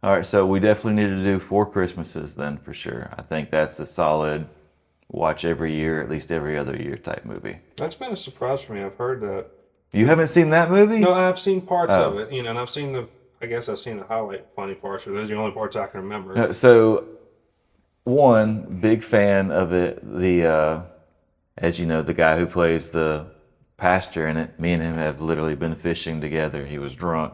All right, so we definitely need to do 4 Christmases then for sure. I think that's a solid watch every year, at least every other year type movie. That's been a surprise for me. I've heard that. You haven't seen that movie? No, I've seen parts Oh. of it, you know, and I've seen I guess I've seen the highlight funny parts, or those are the only parts I can remember. No, so, one, big fan of it. As you know, the guy who plays the pastor in it, me and him have literally been fishing together. He was drunk.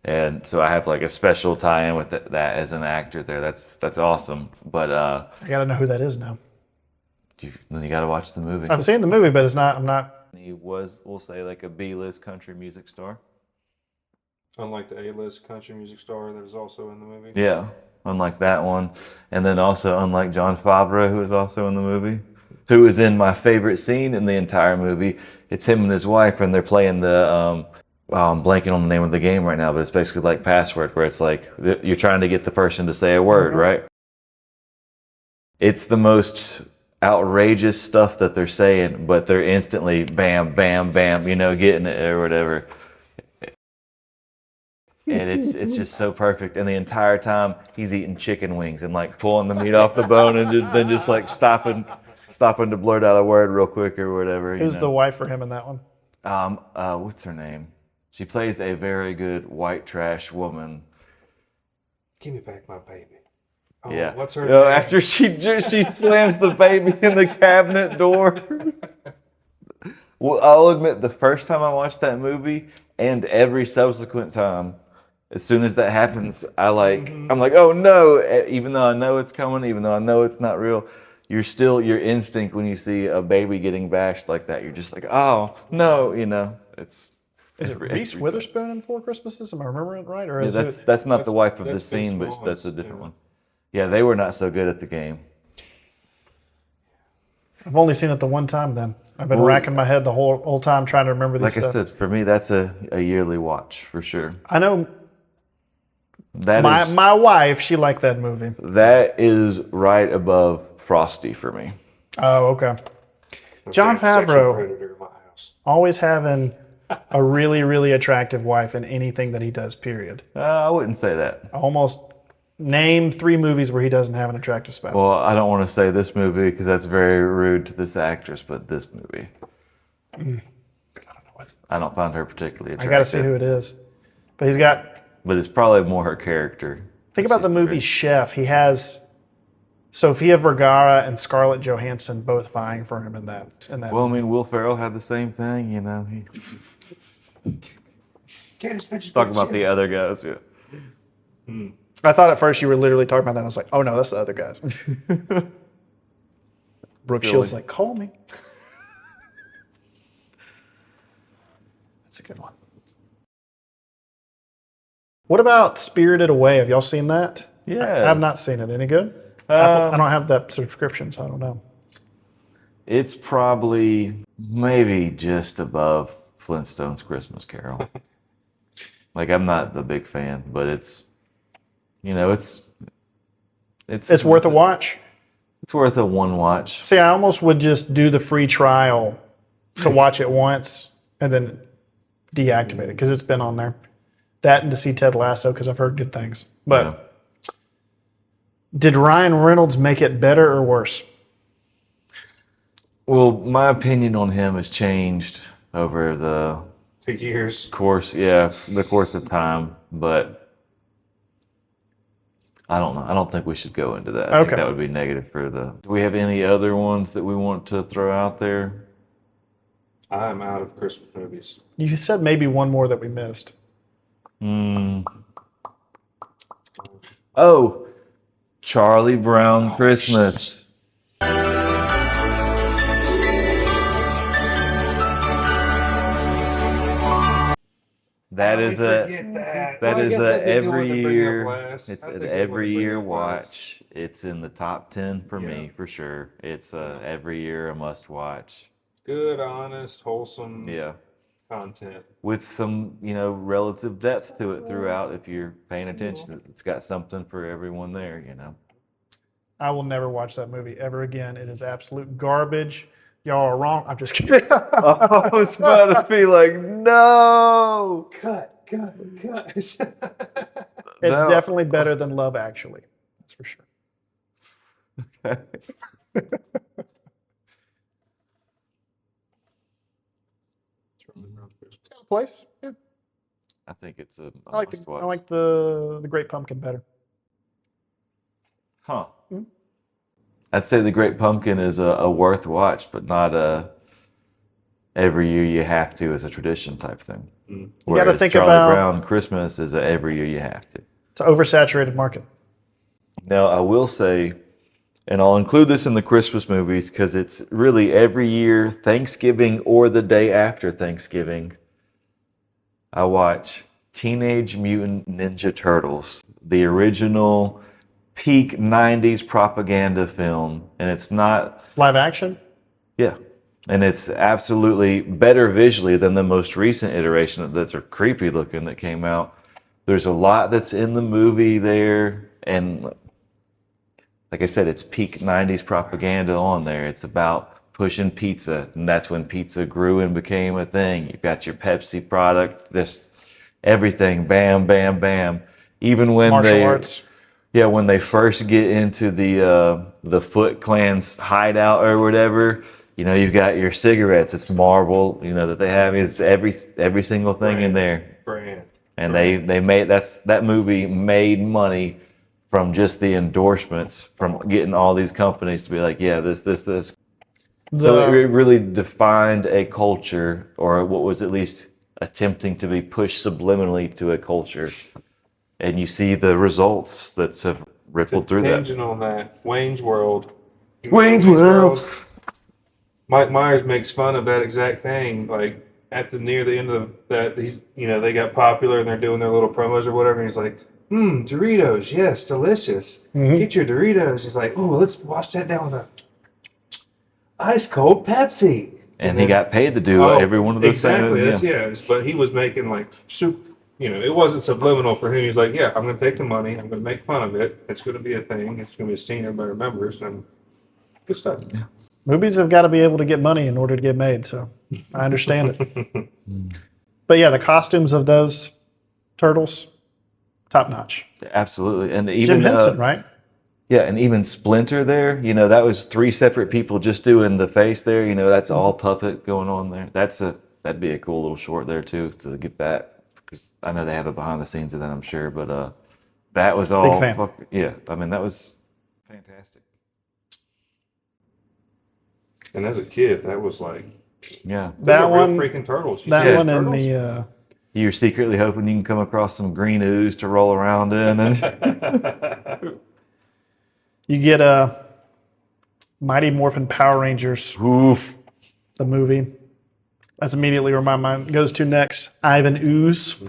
And so I have like a special tie-in with that as an actor there. That's awesome. But I gotta know who that is now. then you got to watch the movie. I've seen the movie, but I'm not. He was, we'll say, like a B-list country music star. Unlike the A-list country music star that is also in the movie. Yeah, unlike that one. And then also unlike John Favreau, who is also in the movie, who is in my favorite scene in the entire movie. It's him and his wife, and they're playing the, I'm blanking on the name of the game right now, but it's basically like Password, where it's like you're trying to get the person to say a word, right? It's the most outrageous stuff that they're saying, but they're instantly bam, bam, bam, getting it or whatever. and it's just so perfect. And the entire time he's eating chicken wings and like pulling the meat off the bone, and then just like stopping to blurt out a word real quick or whatever. Who's the wife for him in that one? What's her name? She plays a very good white trash woman. Give me back my baby. Oh, Yeah. What's her name? After she slams the baby in the cabinet door. Well, I'll admit, the first time I watched that movie and every subsequent time, as soon as that happens, I'm like, oh no! Even though I know it's coming, even though I know it's not real, your instinct when you see a baby getting bashed like that, you're just like, oh no, it's. Is it Reese Witherspoon in Four Christmases? Am I remembering it right? Or is that's not the wife of the scene, but that's a different one. Yeah, they were not so good at the game. I've only seen it the one time. Then I've been racking my head the whole time trying to remember these stuff. Like I said, for me, that's a yearly watch for sure. I know. My wife, she liked that movie. That is right above Frosty for me. Oh, okay. John Favreau always having a really, really attractive wife in anything that he does, period. I wouldn't say that. Almost name 3 movies where he doesn't have an attractive spouse. Well, I don't want to say this movie because that's very rude to this actress, but this movie. I don't find her particularly attractive. I got to see who it is. But he's got... But it's probably more her character. Think about the movie Chef. He has Sofia Vergara and Scarlett Johansson both vying for him in that. Well, I mean, Will Ferrell had the same thing, Talking about the other guys, yeah. I thought at first you were literally talking about that. I was like, oh no, that's the other guys. Brooke Shields like, call me. That's a good one. What about Spirited Away? Have y'all seen that? Yeah. I have not seen it. Any good? I don't have that subscription, so I don't know. It's probably maybe just above Flintstone's Christmas Carol. Like, I'm not the big fan, but it's worth a watch. It's worth a one watch. See, I almost would just do the free trial to watch it once and then deactivate it because it's been on there. That and to see Ted Lasso because I've heard good things. But did Ryan Reynolds make it better or worse? Well, my opinion on him has changed over the course of time, but I don't know. I don't think we should go into that. I think that would be negative for the... Do we have any other ones that we want to throw out there? I'm out of Christmas movies. You said maybe one more that we missed. Oh, Charlie Brown Christmas. That is a every year. It's an every year watch. It's in the top 10 for me for sure. It's every year a must watch. Good, honest, wholesome content with some relative depth to it throughout. If you're paying attention, it's got something for everyone there. I will never watch that movie ever again. It is absolute garbage. Y'all are wrong. I'm just kidding. I was about to be like, no. Cut. It's definitely better than Love Actually. That's for sure. Okay. Place? Yeah. I think it's a I like the Great Pumpkin better. Huh. Mm-hmm. I'd say the Great Pumpkin is a worth watch, but not a every year you have to as a tradition type thing. You Whereas got to think Charlie about Brown Christmas is a every year you have to. It's an oversaturated market. Now, I will say, and I'll include this in the Christmas movies because it's really every year, Thanksgiving or the day after Thanksgiving, I watch Teenage Mutant Ninja Turtles, the original peak 90s propaganda film. And it's not... Live action? Yeah. And it's absolutely better visually than the most recent iteration that's creepy looking that came out. There's a lot that's in the movie there. And like I said, it's peak 90s propaganda on there. It's about pushing pizza, and that's when pizza grew and became a thing. You've got your Pepsi product, this everything, bam, bam, bam. Even when Martial arts. Yeah, when they first get into the Foot Clan's hideout or whatever, you know, you've got your cigarettes. It's Marlboro, you know, that they have. It's every single thing in there. Brand. And they made that movie made money from just the endorsements, from getting all these companies to be like, yeah, this. So it really defined a culture, or what was at least attempting to be pushed subliminally to a culture. And you see the results that have rippled through that. Tangent on that, Wayne's World. Wayne's World. Mike Myers makes fun of that exact thing. Like near the end of that, they got popular and they're doing their little promos or whatever. And he's like, Doritos, yes, delicious. Get your Doritos. He's like, ooh, let's wash that down with a ice cold Pepsi. And he got paid to do every one of those. Exactly. But he was making like soup. You know, it wasn't subliminal for him. He's like, yeah, I'm going to take the money. I'm going to make fun of it. It's going to be a thing. It's going to be a scene everybody remembers. And good stuff. Yeah. Movies have got to be able to get money in order to get made. So I understand it. But yeah, the costumes of those turtles, top notch. Absolutely. And even Jim Henson, right? Yeah, and even Splinter there, you know, that was 3 separate people just doing the face there. You know, that's all puppet going on there. That'd be a cool little short there too, to get that. Because I know they have it behind the scenes of that, I'm sure, but that was all. Big fan. Yeah, I mean, that was fantastic. And as a kid, that was like, yeah, that one freaking turtles. That one in the. You're secretly hoping you can come across some green ooze to roll around in, and you get Mighty Morphin Power Rangers. Oof. The movie. That's immediately where my mind goes to next. Ivan Ooze.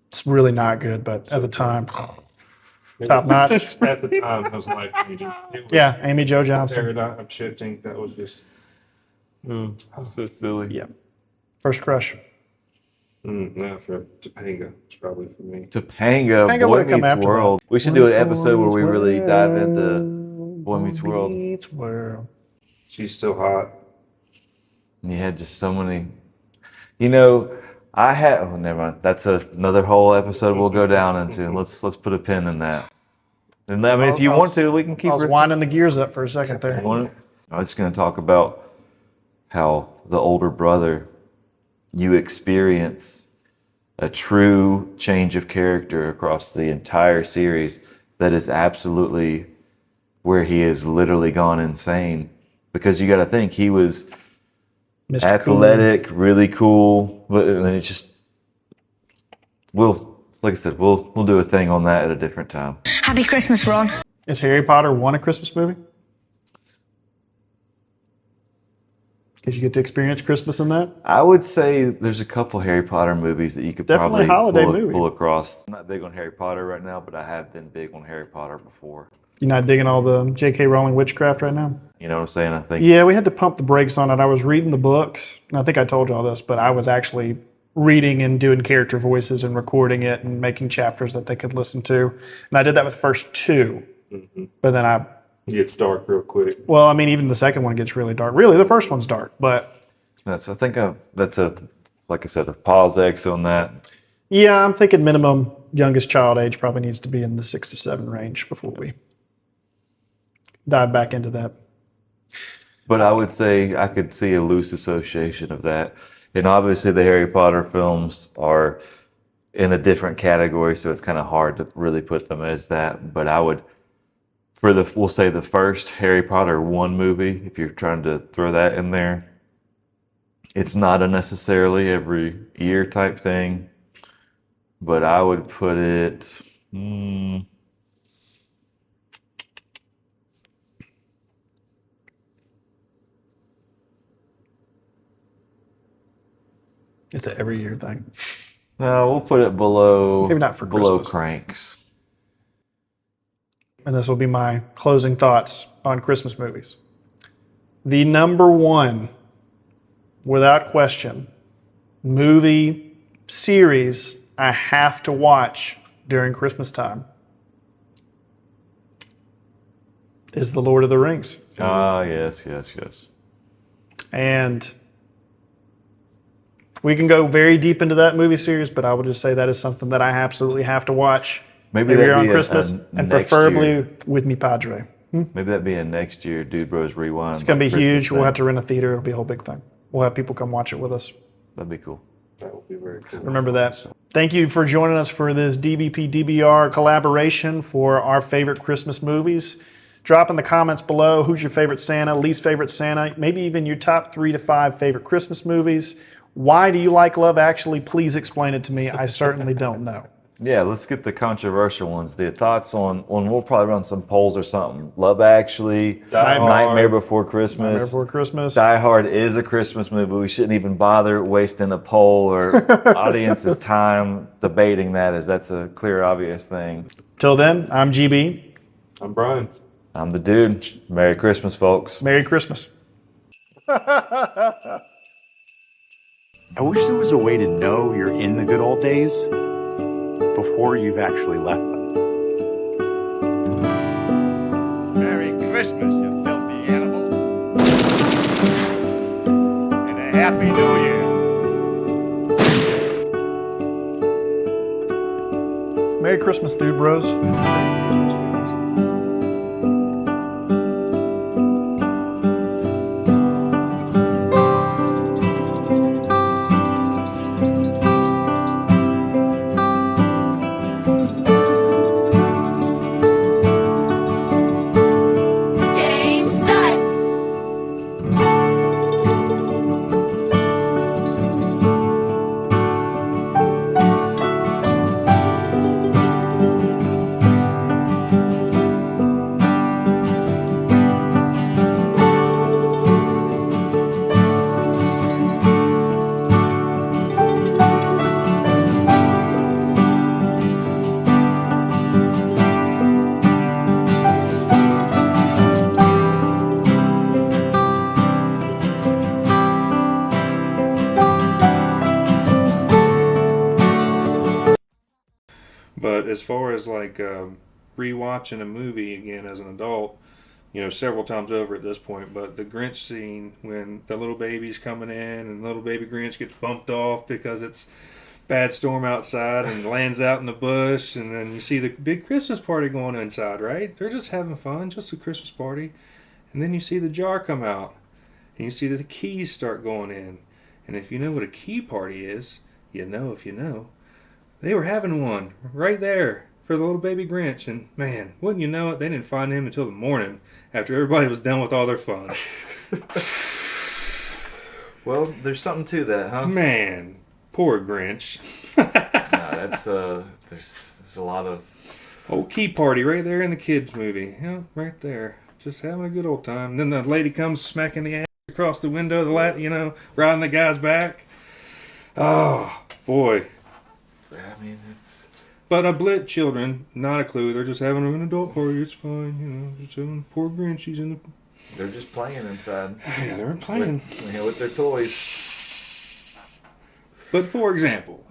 It's really not good, but at the time, top notch. At the time, it was life changing. Yeah, Amy Jo Johnson. Paradigm shifting. That was just so silly. Yeah. First crush. No, for Topanga. It's probably for me. Topanga, Boy Meets World. We should do an episode where we really dive into Boy Meets World. She's still hot. And you had just so many. You know, I had. Oh, never mind. That's another whole episode we'll go down into. Let's put a pin in that. And I mean, if you want to, we can keep. I was winding the gears up for a second there. I was just going to talk about how the older brother, you experience a true change of character across the entire series. That is absolutely where he has literally gone insane. Because you got to think he was Mr. athletic, really cool, but then it's just like I said, we'll do a thing on that at a different time. Happy Christmas, Ron. Is Harry Potter one a Christmas movie? Because you get to experience Christmas in that. I would say there's a couple Harry Potter movies that you could definitely probably holiday pull across. I'm not big on Harry Potter right now, but I have been big on Harry Potter before. You're not digging all the J.K. Rowling witchcraft right now? You know what I'm saying? I think. Yeah, we had to pump the brakes on it. I was reading the books, and I think I told you all this, but I was actually reading and doing character voices and recording it and making chapters that they could listen to. And I did that with the first 2. But then it gets dark real quick. Well, I mean, even the second one gets really dark. Really, the first one's dark, but. Like I said, a pause X on that. Yeah, I'm thinking minimum youngest child age probably needs to be in the 6 to 7 range before we dive back into that. But I would say I could see a loose association of that. And obviously the Harry Potter films are in a different category, so it's kind of hard to really put them as that. But I would, we'll say the first Harry Potter 1 movie, if you're trying to throw that in there, it's not a necessarily every year type thing. But I would put it... It's an every year thing. No, we'll put it below. Maybe not for below Christmas. Kranks. And this will be my closing thoughts on Christmas movies. The number 1, without question, movie series I have to watch during Christmas time is The Lord of the Rings. Ah, yes. And We can go very deep into that movie series, but I will just say that is something that I absolutely have to watch Maybe every year that'd on be Christmas, and next preferably year. with me padre. Maybe that'd be a next year Dude Bros Rewind. It's going to be Christmas huge. We'll thing. have to rent a theater. It'll be a whole big thing. We'll have people come watch it with us. That'd be cool. That would be very cool. Remember that. Thank you for joining us for this DBP DBR collaboration for our favorite Christmas movies. Drop in the comments below who's your favorite Santa, least favorite Santa, maybe even your top 3 to 5 favorite Christmas movies. Why do you like Love Actually? Please explain it to me. I certainly don't know. Yeah, let's get the controversial ones. The thoughts on we'll probably run some polls or something. Love Actually, Nightmare Before Christmas. Nightmare Before Christmas. Die Hard is a Christmas movie. We shouldn't even bother wasting a poll or audience's time debating that, as that's a clear, obvious thing. Till then, I'm GB. I'm Brian. I'm the Dude. Merry Christmas, folks. Merry Christmas. I wish there was a way to know you're in the good old days before you've actually left them. Merry Christmas, you filthy animal. And a Happy New Year. Merry Christmas, Dude Bros. But as far as like rewatching a movie again as an adult, several times over at this point, but the Grinch scene when the little baby's coming in and little baby Grinch gets bumped off because it's bad storm outside and lands out in the bush, and then you see the big Christmas party going inside, right? They're just having fun, just a Christmas party. And then you see the jar come out and you see the keys start going in. And if you know what a key party is, you know if you know. They were having one right there for the little baby Grinch, and man, wouldn't you know it, they didn't find him until the morning after everybody was done with all their fun. Well, there's something to that, huh? Man, poor Grinch. That's there's a lot of old key party right there in the kids movie. Right there, just having a good old time. Then the lady comes smacking the ass across the window, riding the guy's back. Oh boy. I mean, it's... But children, not a clue. They're just having an adult party. It's fine, just having poor Grinch. He's in the... They're just playing inside. Yeah, they're playing. With their toys. But for example,